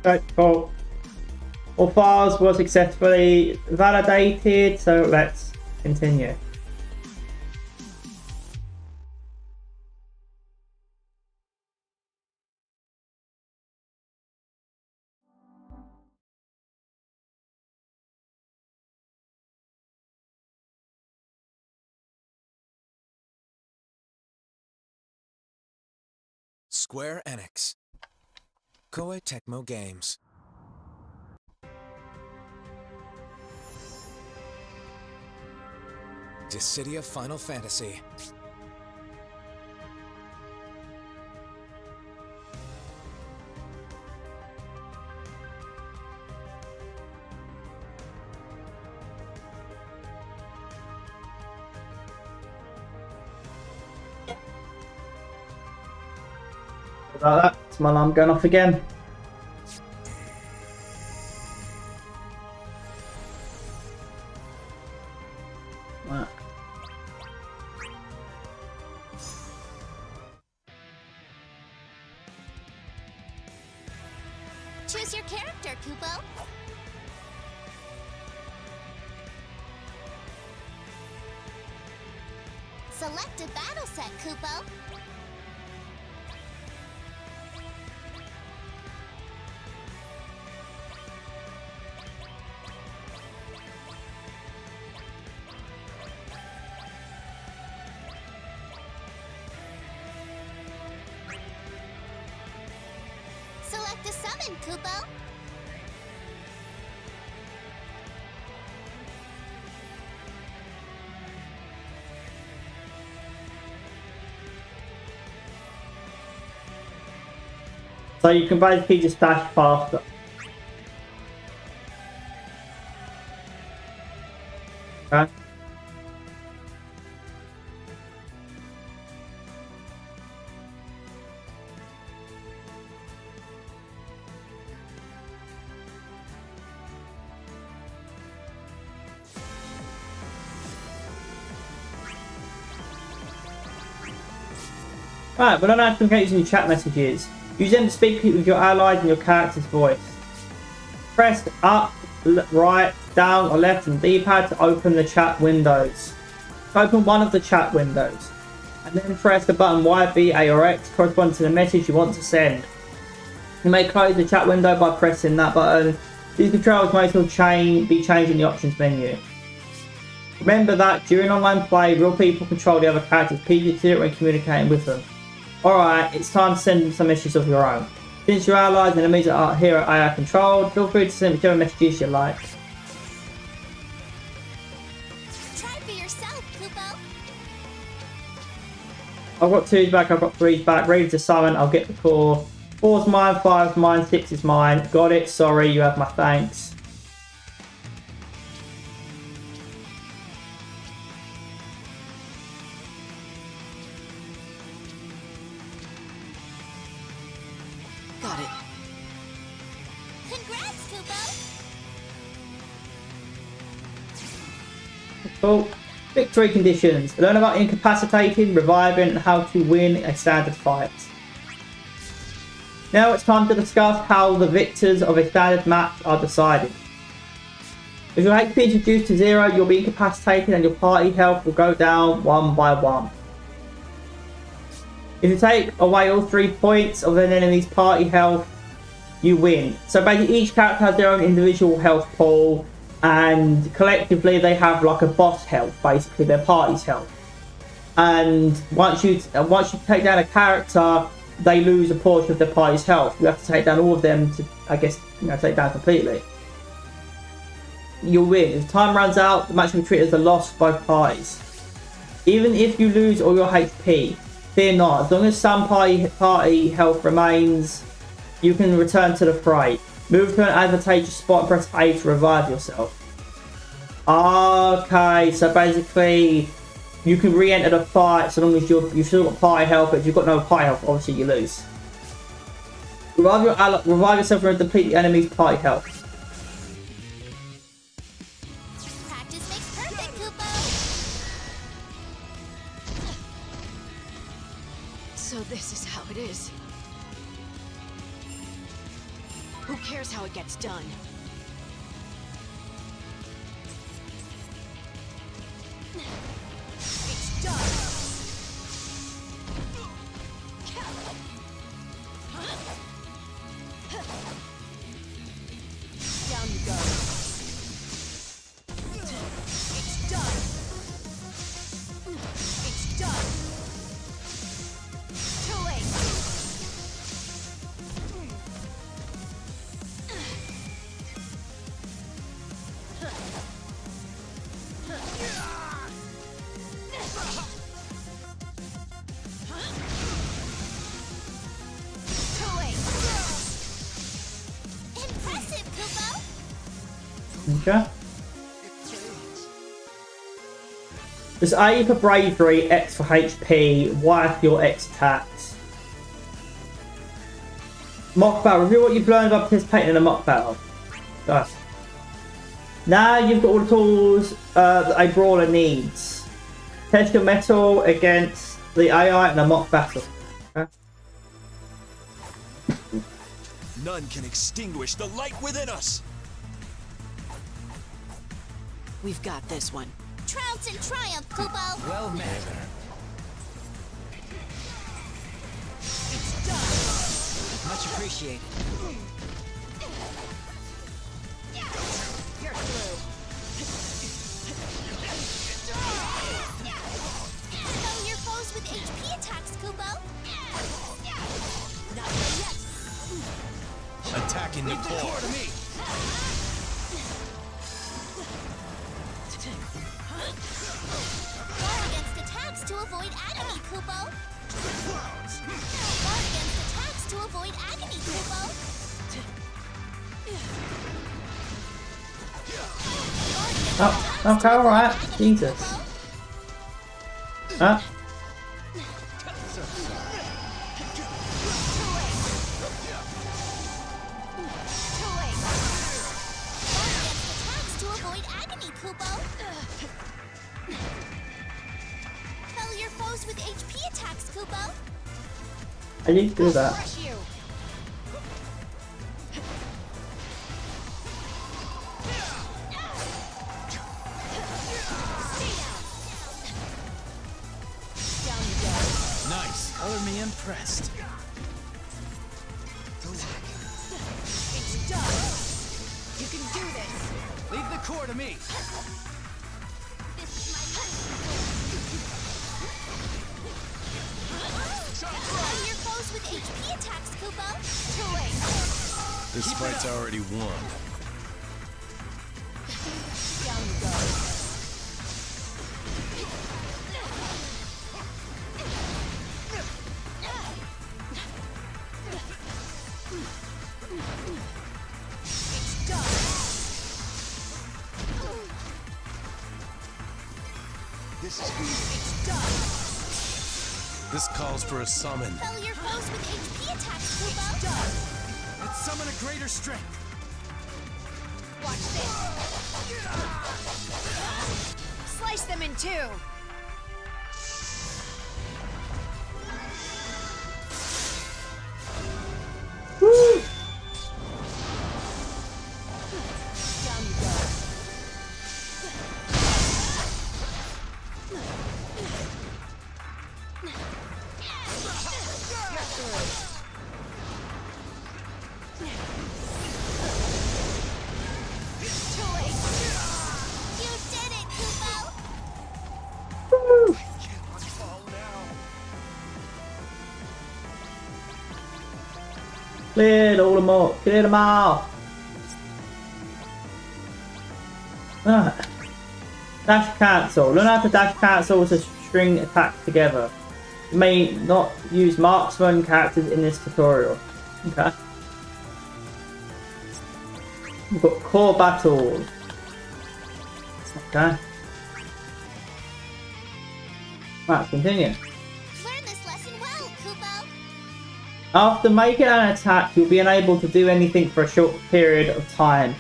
Right, cool. All files were successfully validated, so let's continue. Square Enix. Koei Tecmo Games. Dissidia Final Fantasy. About that, it's my alarm going off again. Wow. Choose your character, Kupo. Select a battle set, Kupo. Select a summon, Kupo. So you can basically just dash faster. Okay. Right, we're not communicate using your chat messages. Use them to speak with your allies in your character's voice. Press up, right, down or left on the D-pad to open the chat windows. Open one of the chat windows. And then press the button Y, B, A or X corresponding to the message you want to send. You may close the chat window by pressing that button. These controls may still be changed in the options menu. Remember that during online play, real people control the other characters. Please consider it when communicating with them. Alright, it's time to send them some messages of your own. Since your allies and enemies are here at AI controlled, feel free to send whichever messages you like. Try for yourself, Kupo. I've got 2's back, I've got 3's back, ready to summon, I'll get the core. 4's mine, 5's mine, 6 is mine. Got it, sorry, you have my thanks. Got it. Congrats, Kupo. Cool. Victory conditions. Learn about incapacitating, reviving, and how to win a standard fight. Now it's time to discuss how the victors of a standard match are decided. If your HP is reduced to 0, you'll be incapacitated and your party health will go down 1 by 1. If you take away all 3 points of an enemy's party health, you win. So basically each character has their own individual health pool, and collectively they have like a boss health, basically their party's health. And once you take down a character, they lose a portion of their party's health. You have to take down all of them to, I guess, take down completely. You'll win. If time runs out, the match will be treated as a loss for both parties. Even if you lose all your HP, fear not. As long as some party health remains, you can return to the fray. Move to an advantageous spot and press A to revive yourself. Okay, so basically you can re-enter the fight so long as you've still got party health, but if you've got no party health, obviously you lose. Revive yourself and deplete the enemy's party health. Practice makes perfect, Kupo. So this is how it is. Who cares how it gets done? It's done. Down you go. It's done. It's done. Too late. Too late. Impressive, Kupo. Okay. There's A for bravery, X for HP, Y for your X attacks. Mock battle. Review what you've learned by participating in a mock battle. Nice. Now you've got all the tools that a brawler needs. Test your metal against the AI in a mock battle. Okay. None can extinguish the light within us. We've got this one. Trounce in triumph, Kupo. Well met. It's done. Much appreciated. You're through. Know your foes with HP attacks, Kupo. Not yet. Attacking the core. To me. Guard against attacks to avoid agony, Kupo. Guard against attacks to avoid agony, Kupo. Guard against Oh, okay, alright. Jesus. Huh? To avoid agony, Kupo. Fell your foes with HP attacks, Kupo. I didn't do that. Crush you. Down you go. Nice. Color me impressed. It's done. You can do this. Leave the core to me. Fell your foes with HP attacks, Kupo. Too late. This fight's already won. Down you go. It's done. This is good. It's done. This calls for a summon. Fell your foes with HP attacks, Kupo. Done. Let's summon a greater strength. Watch this. Slice them in two. Woo! Down you go. You're through. Too late. You did it, Kupo. Woo! Can't fall now. Cleared all them all. Clear them all. Ah. Dash cancel. Learn how to dash cancel to string attacks together. You may not use marksman characters in this tutorial. Okay. We've got core battles. Okay. Right, continue. Learn this lesson well, Kupo. After making an attack, you'll be unable to do anything for a short period of time.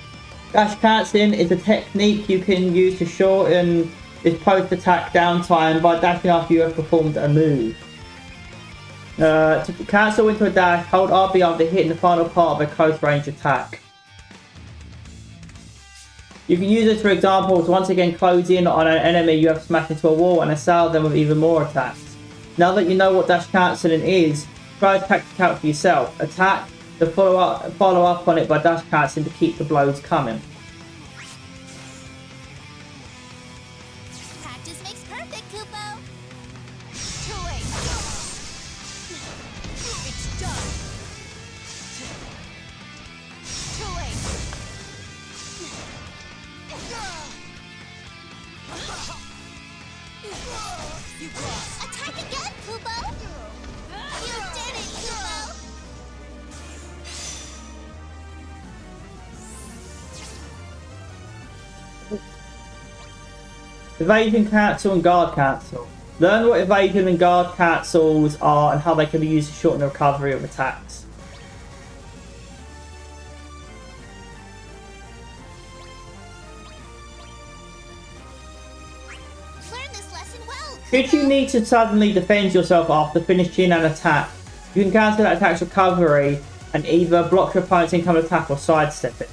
Dash cancelling is a technique you can use to shorten this post-attack downtime by dashing after you have performed a move. To cancel into a dash, hold RB after hitting the final part of a close range attack. You can use this for example to once again close in on an enemy you have smashed into a wall and assail them with even more attacks. Now that you know what dash cancelling is, try to practice out for yourself. Attack, to follow up on it by dash cancelling to keep the blows coming. Practice makes perfect, Kupo. Too late. It's done. Too late. You lost. Attack again, Kupo. You did it, Kupo. Evasion cancel and guard cancel. Learn what evasion and guard cancels are and how they can be used to shorten the recovery of attacks. Learn this lesson well, Should you need to suddenly defend yourself after finishing an attack, you can cancel that attack's recovery and either block your opponent's incoming attack or sidestep it.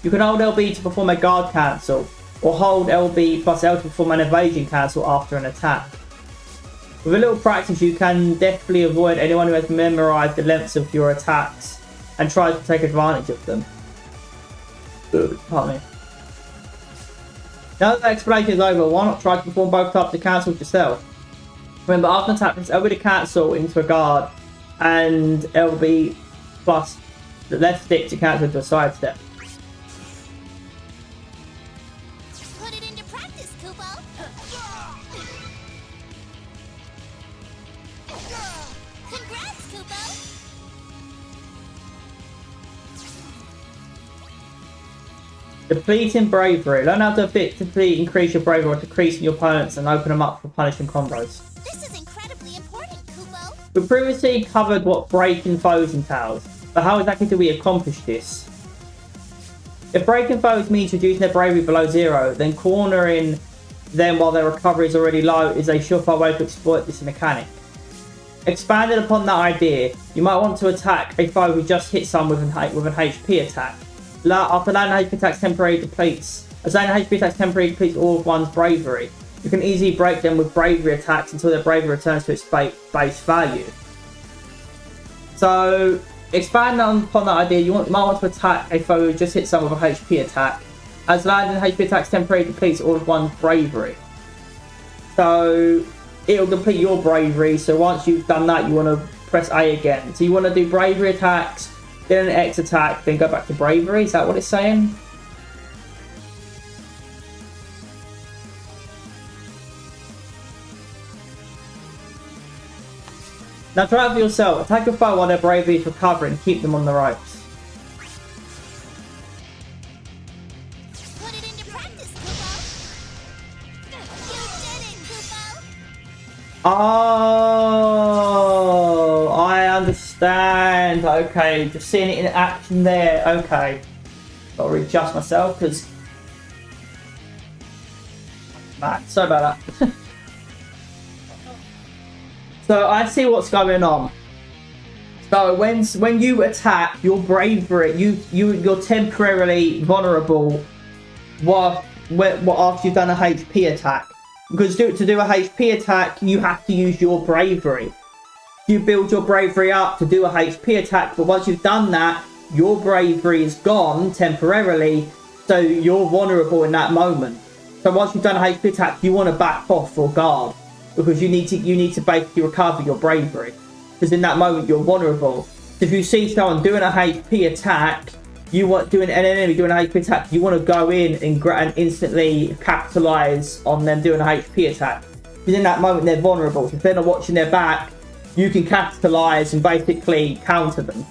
You can hold LB to perform a guard cancel, or hold LB plus L to perform an evasion cancel after an attack. With a little practice, you can definitely avoid anyone who has memorized the lengths of your attacks and tries to take advantage of them. Pardon me. Now that the explanation is over, why not try to perform both types of cancels yourself? Remember, after an attack, press LB to cancel into a guard and LB plus the left stick to cancel into a sidestep. Put it into practice, Kupo. Congrats, Kupo. Depleting bravery. Learn how to deplete, increase your bravery or decreasing your opponents and open them up for punishing combos. This is incredibly important, Kupo. We previously covered what breaking foes entails, but how exactly do we accomplish this? If breaking foes means reducing their bravery below 0, then cornering them while their recovery is already low is a surefire way to exploit this mechanic. Expanded upon that idea, you might want to attack a foe who just hit some with an HP attack. After landing HP attacks temporarily depletes. As landing HP attacks temporarily depletes all of one's bravery. You can easily break them with bravery attacks until their bravery returns to its base value. So, expanding upon that idea, you might want to attack a foe who just hit some with a HP attack. As landing HP attacks temporarily depletes all of one's bravery. So, it'll deplete your bravery, so once you've done that, you want to press A again. So you want to do bravery attacks, then an X attack, then go back to bravery. Is that what it's saying? Now try it for yourself. Attack a foe while their bravery is recovering. Keep them on the ropes. Put it into practice, Kupo. You did it, Kupo. Oh, I understand. Okay, just seeing it in action there. Okay. Gotta readjust myself because... sorry about that. So I see what's going on. So when you attack, your bravery, you're temporarily vulnerable after you've done a HP attack. Because to do a HP attack, you have to use your bravery. You build your bravery up to do a HP attack, but once you've done that, your bravery is gone temporarily, so you're vulnerable in that moment. So once you've done a HP attack, you want to back off or guard, because you need to basically recover your bravery. Because in that moment, you're vulnerable. So if you see someone doing a HP attack, an enemy doing a HP attack, you want to go in and instantly capitalize on them doing a HP attack. Because in that moment, they're vulnerable. So if they're not watching their back, you can capitalize and basically counter them.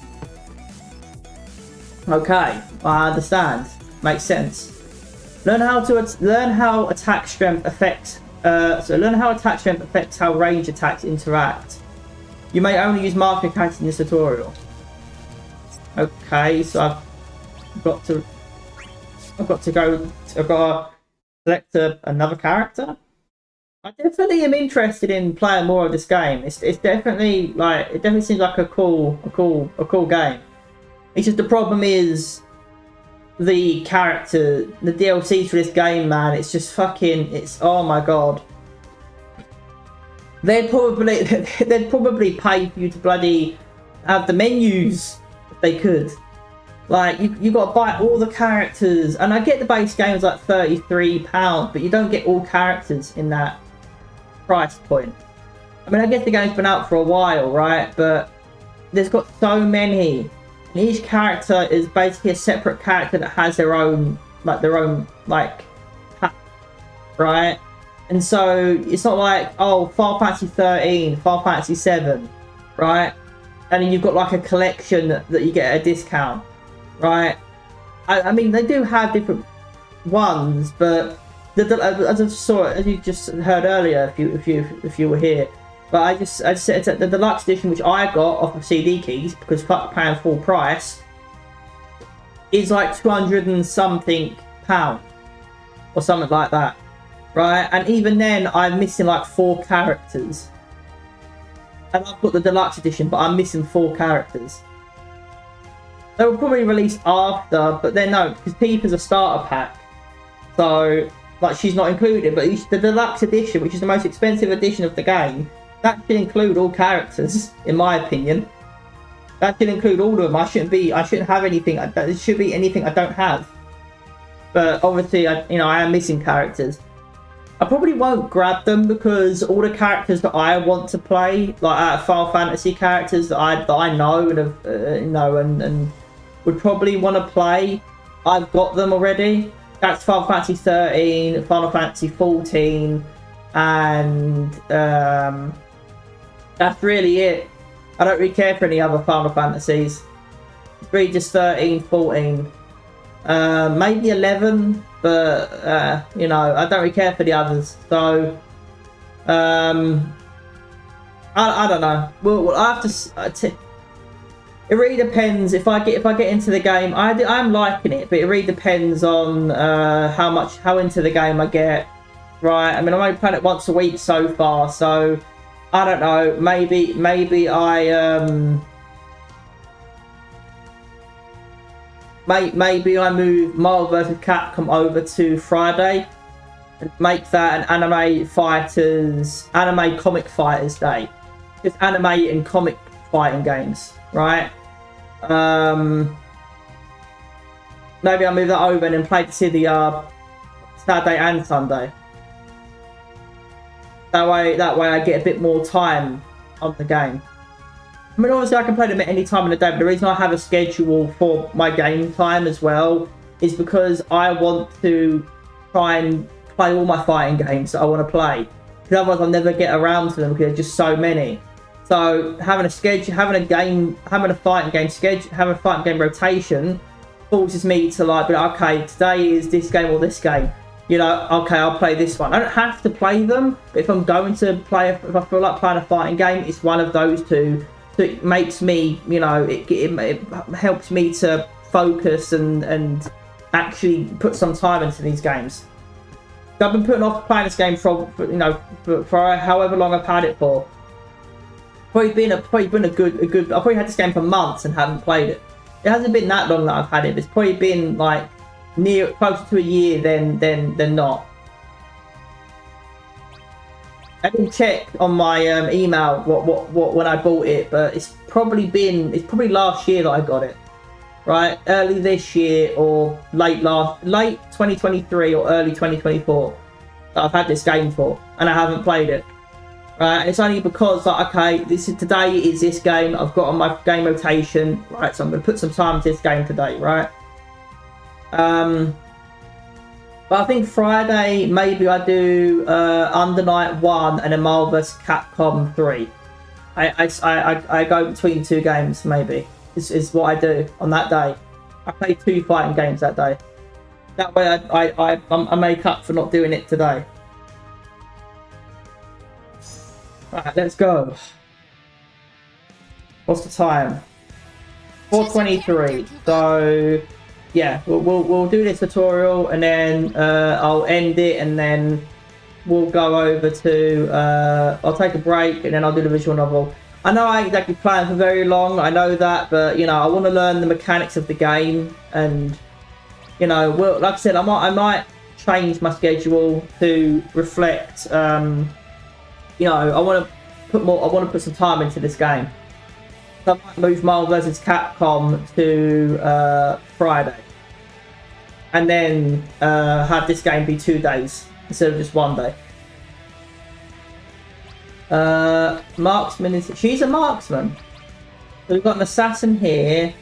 Okay, I understand. Makes sense. Learn how attack strength affects. Learn how attack strength affects how range attacks interact. You may only use marker characters in this tutorial. Okay, so I've got to select another character. I definitely am interested in playing more of this game. It's definitely it definitely seems like a cool game. It's just the problem is the character, the DLCs for this game, man. It's just oh my god. They'd probably pay for you to bloody have the menus if they could. Like you got to buy all the characters, and I get the base game is like £33, but you don't get all characters in that price point. I mean, I guess the game's been out for a while, right? But there's got so many. And each character is basically a separate character that has their own pack, right? And so it's not like, oh, Final Fantasy 13, Final Fantasy 7, right? And then you've got like a collection that you get at a discount, right? I mean, they do have different ones, but as you just heard earlier, if you were here, but I said the deluxe edition, which I got off of CD keys because fuck paying full price, is like 200 and something pound or something like that, right? And even then, I'm missing like 4 characters, and I've got the deluxe edition, but I'm missing 4 characters. They will probably release after, but then no, because Peeper's a starter pack, so like she's not included. But the deluxe edition, which is the most expensive edition of the game, that should include all characters, in my opinion. That should include all of them. I shouldn't have anything. It should be anything I don't have. But obviously, I am missing characters. I probably won't grab them because all the characters that I want to play, like Final Fantasy characters that I know and have, and would probably want to play, I've got them already. That's Final Fantasy 13, Final Fantasy 14, and that's really it. I don't really care for any other Final Fantasies. It's really just 13, 14, maybe 11, but you know, I don't really care for the others. So I don't know. Well, I have to. It really depends. If I get into the game, I'm liking it, but it really depends on how into the game I get. Right? I mean, I'm only playing it once a week so far, so I don't know. Maybe I move Marvel vs. Capcom over to Friday and make that an anime comic fighters day. Just anime and comic fighting games, right? Maybe I'll move that over and then play Dissidia Saturday and Sunday. That way I get a bit more time on the game. I mean, obviously I can play them at any time in the day, but the reason I have a schedule for my game time as well is because I want to try and play all my fighting games that I want to play. Because otherwise I'll never get around to them because there's just so many. So having a schedule, having a fighting game schedule, having a fighting game rotation forces me to like, be like, okay, today is this game or this game. You know, okay, I'll play this one. I don't have to play them, but if I'm going to play, if I feel like playing a fighting game, it's one of those two. So it makes me, you know, it helps me to focus and actually put some time into these games. So I've been putting off playing this game for however long I've had it for. Probably been a good. I've probably had this game for months and haven't played it. It hasn't been that long that I've had it. It's probably been like closer to a year than not. I didn't check on my email what when I bought it, but it's probably last year that I got it, right? Early this year or late 2023 or early 2024 that I've had this game for, and I haven't played it. Right, and it's only because like, okay, today is this game I've got on my game rotation, right? So I'm gonna put some time to this game today, right? But I think Friday maybe I do Under Night 1 and then Marvel vs. Capcom 3. I go between two games maybe. Is what I do on that day. I play two fighting games that day. That way I make up for not doing it today. Right, let's go. What's the time? 4:23. So yeah, we'll do this tutorial and then I'll end it and then we'll go over to I'll take a break and then I'll do the visual novel. I know I ain't exactly playing for very long, I know that, but you know, I want to learn the mechanics of the game and you know, well, like I said, I might change my schedule to reflect you know, I want to put some time into this game. So I might move Marvel vs. Capcom to Friday. And then have this game be 2 days instead of just 1 day. Marksman she's a marksman. So we've got an assassin here,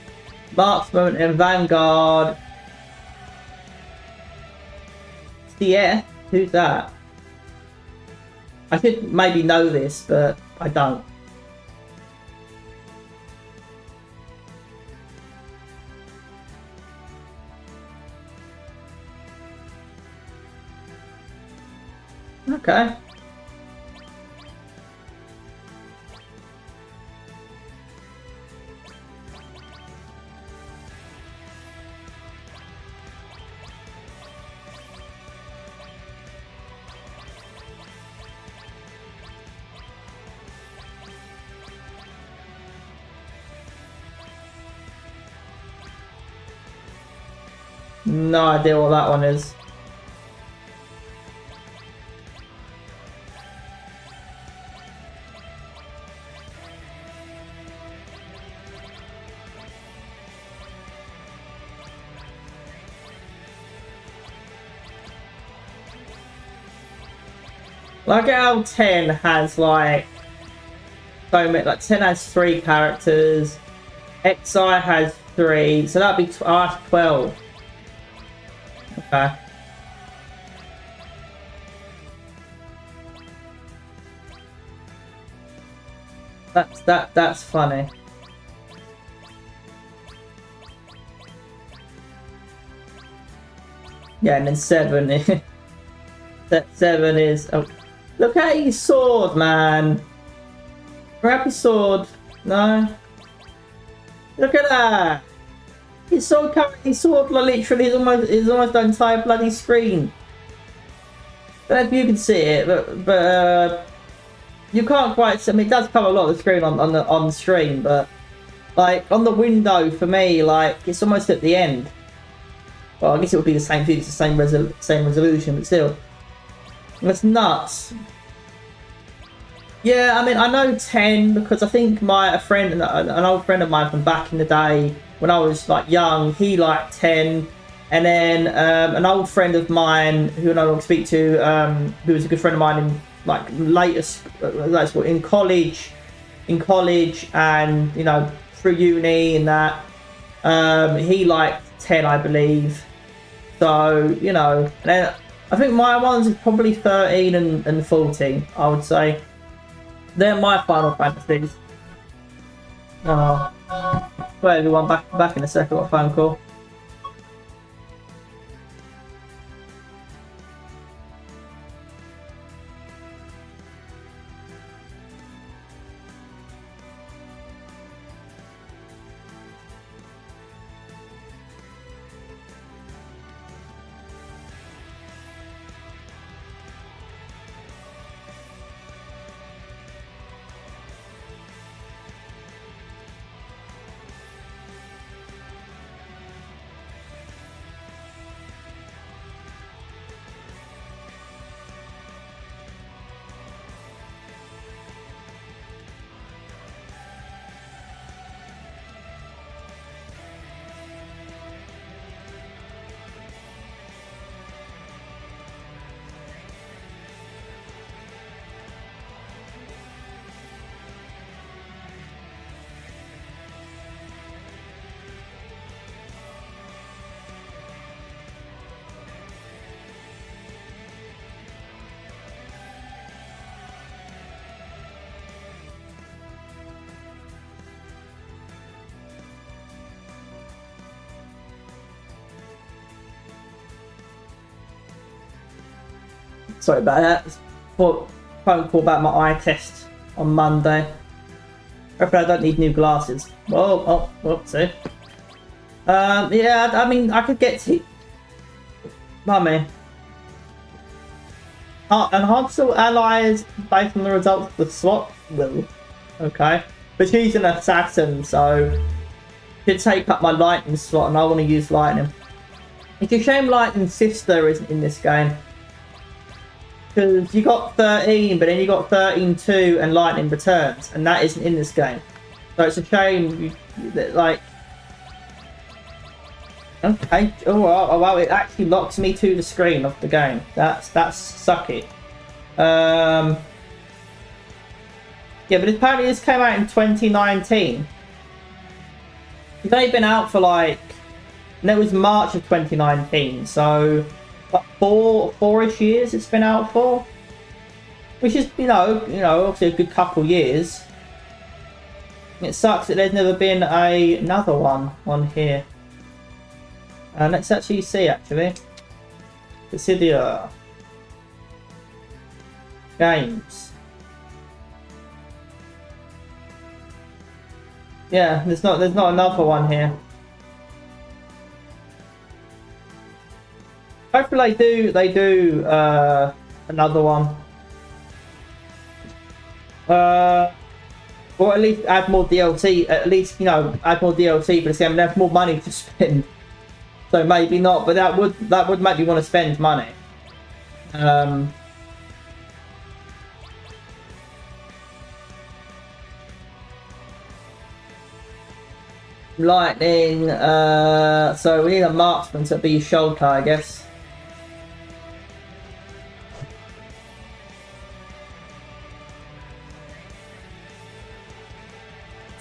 marksman and vanguard. Yeah, who's that? I should maybe know this, but I don't. Okay. No idea what that one is. Like how 10 has like so many, like 10 has 3 characters, XI has 3, so that'd be 12. Okay. That's funny. Yeah, and then 7 is... 7 is... Oh, look at his sword, man! Grab his sword. No. Look at that! His sword, like, literally is almost the entire bloody screen. I don't know if you can see it, but you can't quite. I mean, it does cover a lot of the screen on the stream, but like on the window for me, like it's almost at the end. Well, I guess it would be the same thing, it's the same resolution, but still, that's nuts. Yeah, I mean, I know 10 because I think an old friend of mine from back in the day when I was like young, he liked 10. And then an old friend of mine who I no longer speak to, who was a good friend of mine in like in college, and you know through uni and that, he liked 10, I believe. So you know, and then I think my ones is probably 13 and 14. I would say they're my Final Fantasies. Oh, well, everyone, back in a second. Got a phone call. Sorry about that. Phone call about my eye test on Monday. Hopefully I don't need new glasses. See. Yeah, I mean, I could get to... Mummy. Enhance all allies based on the results of the slot will. Okay. But she's an assassin, so... Should take up my lightning slot, and I want to use lightning. It's a shame Lightning's sister isn't in this game. Because you got 13, but then you got 13-2 and Lightning Returns, and that isn't in this game. So it's a shame that, like... Okay, oh wow, it actually locks me to the screen of the game. That's sucky. Yeah, but apparently this came out in 2019. It's only been out for like... And it was March of 2019, so... But four-ish years it's been out for, which is you know obviously a good couple years. It sucks that there's never been another one on here. Let's actually see Dissidia games. Yeah, there's not another one here. Hopefully they do another one. Or at least add more DLC. At least, you know, add more DLC for the game and have more money to spend. So maybe not, but that would make me want to spend money. Lightning, so we need a marksman to be Shoulder, I guess.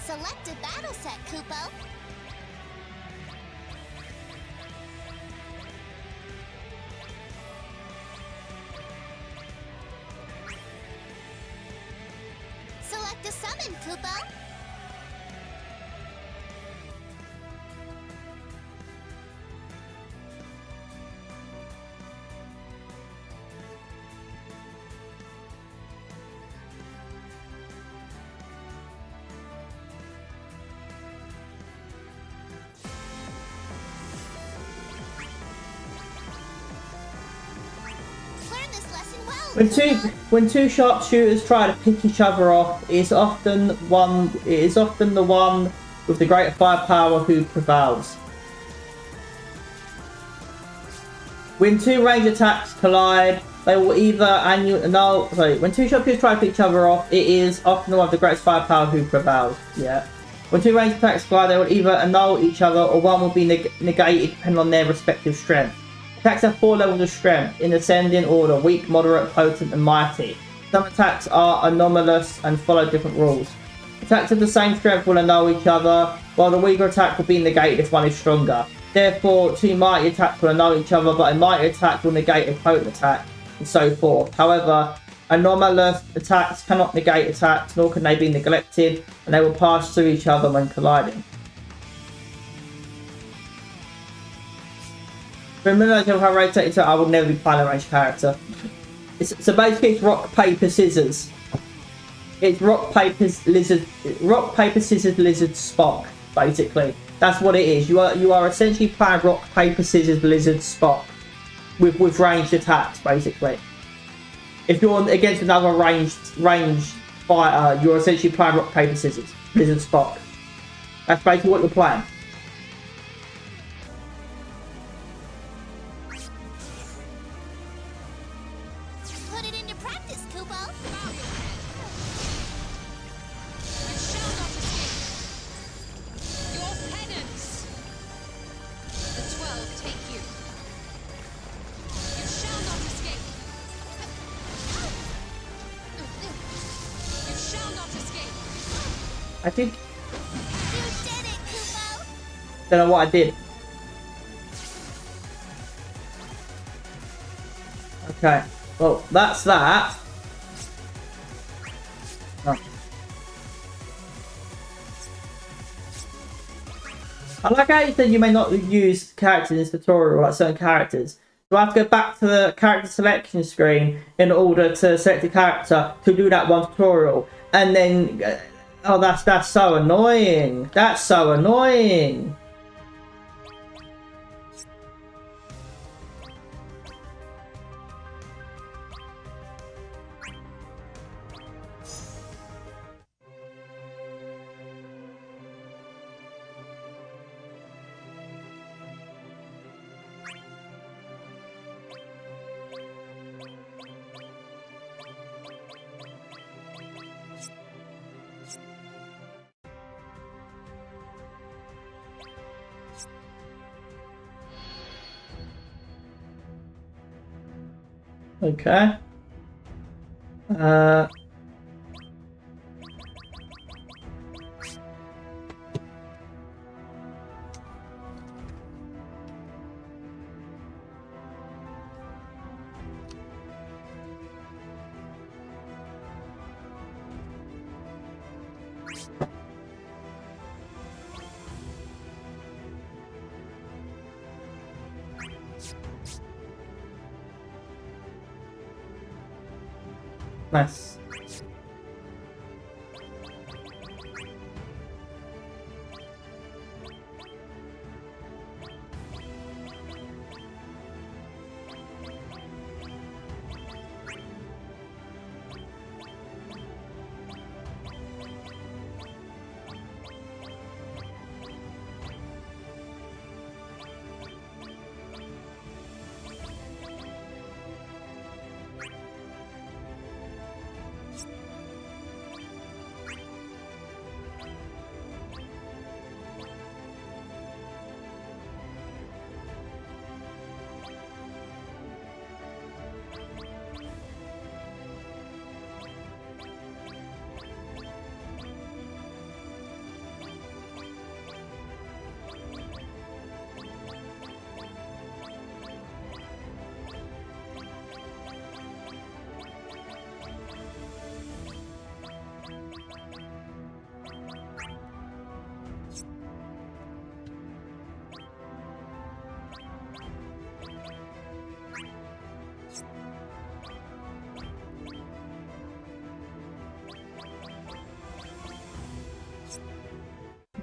Select a battle set, Kupo. Select a summon, Kupo. When two sharpshooters try to pick each other off, it is often the one with the greater firepower who prevails. When two range attacks collide, they will either annul. Sorry, when two sharpshooters try to pick each other off, it is often the one with the greatest firepower who prevails. Yeah. When two range attacks collide, they will either annul each other or one will be negated depending on their respective strength. Attacks have 4 levels of strength in ascending order: weak, moderate, potent, and mighty. Some attacks are anomalous and follow different rules. Attacks of the same strength will annul each other, while the weaker attack will be negated if one is stronger. Therefore, 2 mighty attacks will annul each other, but a mighty attack will negate a potent attack, and so forth. However, anomalous attacks cannot negate attacks, nor can they be neglected, and they will pass through each other when colliding. Remember how I rotate it, I will never be playing a ranged character. So basically it's rock, paper, scissors. It's rock, paper, scissors, lizard, Spock, basically. That's what it is. You are essentially playing rock, paper, scissors, lizard, Spock. With ranged attacks, basically. If you're against another ranged fighter, you're essentially playing rock, paper, scissors, lizard, Spock. That's basically what you're playing. Put it into practice, Kubo. You shall not escape. Your penance. The 12 take you. You shall not escape. You shall not escape. I did. You did it, Kubo. Don't know what I did. Okay. Well, that's that. Oh. I like how you said you may not use characters in this tutorial, like certain characters. So I have to go back to the character selection screen in order to select a character to do that one tutorial. And then... oh, that's so annoying. That's so annoying. Okay. Nice.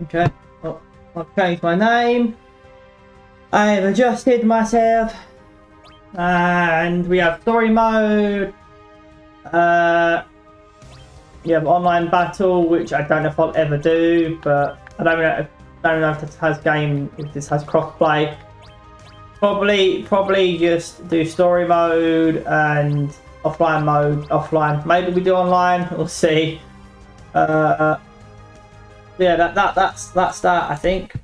Okay, well, I've changed my name. I've adjusted myself. And we have story mode. You have online battle, which I don't know if I'll ever do, but I don't know if this has crossplay. Probably just do story mode and offline mode. Maybe we do online. We'll see. Yeah, that's that. I think.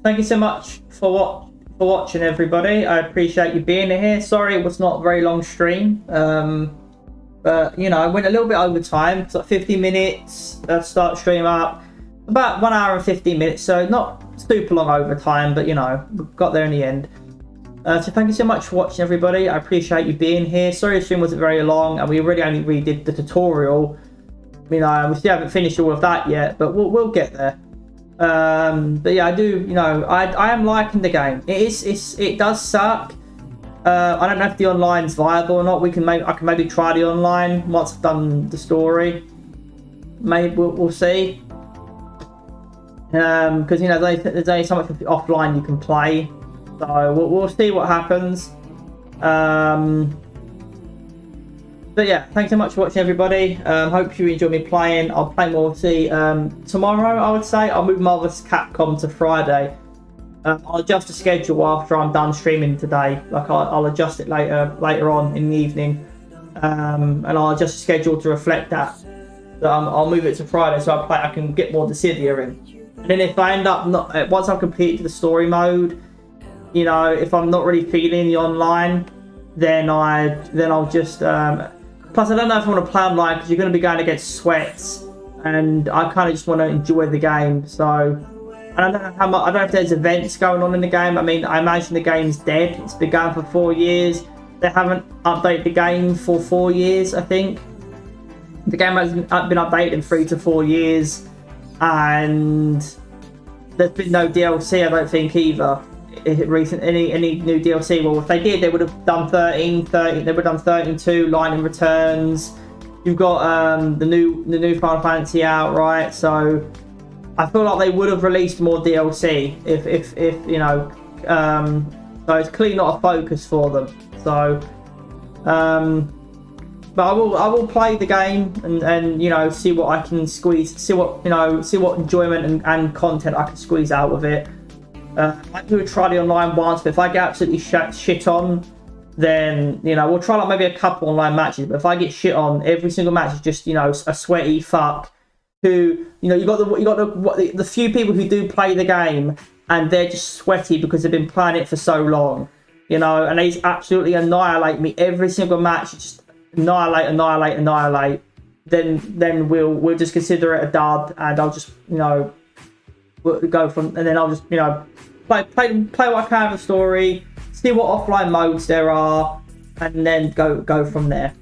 Thank you so much for watching, everybody. I appreciate you being here. Sorry it was not a very long stream, but you know, I went a little bit over time. It's like 50 minutes. Start stream up about 1 hour and 15 minutes, so not super long over time, but you know, we got there in the end. So thank you so much for watching, everybody. I appreciate you being here. Sorry the stream wasn't very long, and we really only redid the tutorial. You know, we still haven't finished all of that yet, but we'll get there. But yeah, I do, you know, I am liking the game. It does suck. I don't know if the online's viable or not. I can maybe try the online once I've done the story. Maybe we'll see. Because you know, there's only so much offline you can play, so we'll see what happens. But yeah, thanks so much for watching, everybody. Hope you enjoy me playing. I'll play more. See, tomorrow I would say I'll move Marvel's Capcom to Friday. I'll adjust the schedule after I'm done streaming today. Like I'll adjust it later on in the evening, and I'll adjust the schedule to reflect that. So I'll move it to Friday so I can get more Dissidia in. And then if I end up not, once I've completed the story mode, you know, if I'm not really feeling the online, then I'll just plus I don't know if I want to play online because you're going to be going against sweats, and I kind of just want to enjoy the game. So I don't know how much. I don't know if there's events going on in the game. I mean, I imagine the game's dead. It's been going for 4 years. They haven't updated the game for 4 years, I think. The game hasn't been updated in 3 to 4 years, and there's been no DLC, I don't think, either. Any new DLC. Well, if they did, they would have done 13. They would have done 13-2 Lightning Returns. You've got the new Final Fantasy out, right? So I feel like they would have released more DLC if you know. So it's clearly not a focus for them. So but I will play the game and you know, see what I can squeeze, see what enjoyment and content I can squeeze out of it. I do try the online once, but if I get absolutely shit on, then you know, we'll try like maybe a couple online matches. But if I get shit on, every single match is just, you know, a sweaty fuck who, you know, you got the few people who do play the game and they're just sweaty because they've been playing it for so long, you know, and they absolutely annihilate me every single match. Just annihilate. Then we'll just consider it a dud, and I'll just, you know, go from, and then I'll just, you know, play what I can of the story, see what offline modes there are, and then go from there.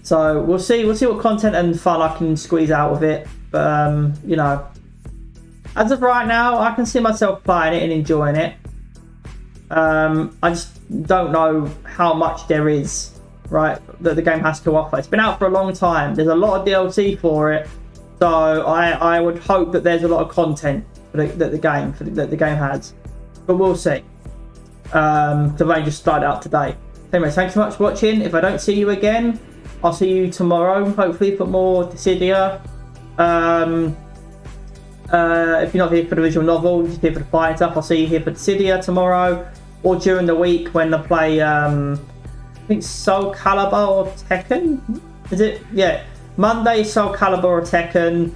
So we'll see what content and fun I can squeeze out of it. But you know, as of right now, I can see myself playing it and enjoying it. I just don't know how much there is, right, that the game has to offer. It's been out for a long time. There's a lot of DLC for it. So I would hope that there's a lot of content that the game has, but we'll see. Because I just started out today. Anyway, thanks so much for watching. If I don't see you again, I'll see you tomorrow, hopefully, for more Dissidia. If you're not here for the visual novel, you're just here for the fighting stuff, I'll see you here for Dissidia tomorrow, or during the week when I play, I think Soul Calibur or Tekken. Is it? Yeah. Monday, Soul Calibur or Tekken.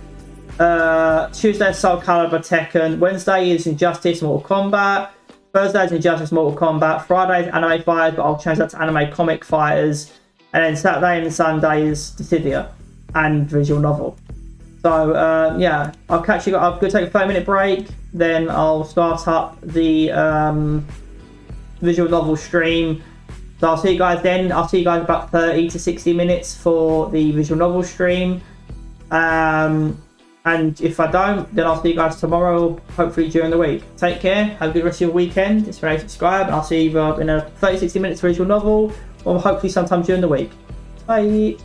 Tuesday, Soul Calibur, Tekken. Wednesday is Injustice, Mortal Kombat. Thursday is Injustice, Mortal Kombat. Friday is Anime Fighters, but I'll change that to Anime Comic Fighters. And then Saturday and Sunday is Dissidia and visual novel. So yeah, I'll catch you. I'm going to take a 30-minute break. Then I'll start up the visual novel stream. So I'll see you guys then. I'll see you guys about 30 to 60 minutes for the visual novel stream. And if I don't, then I'll see you guys tomorrow, hopefully during the week. Take care. Have a good rest of your weekend. It's very subscribe. And I'll see you in a 30-60 minutes visual novel, or hopefully sometime during the week. Bye.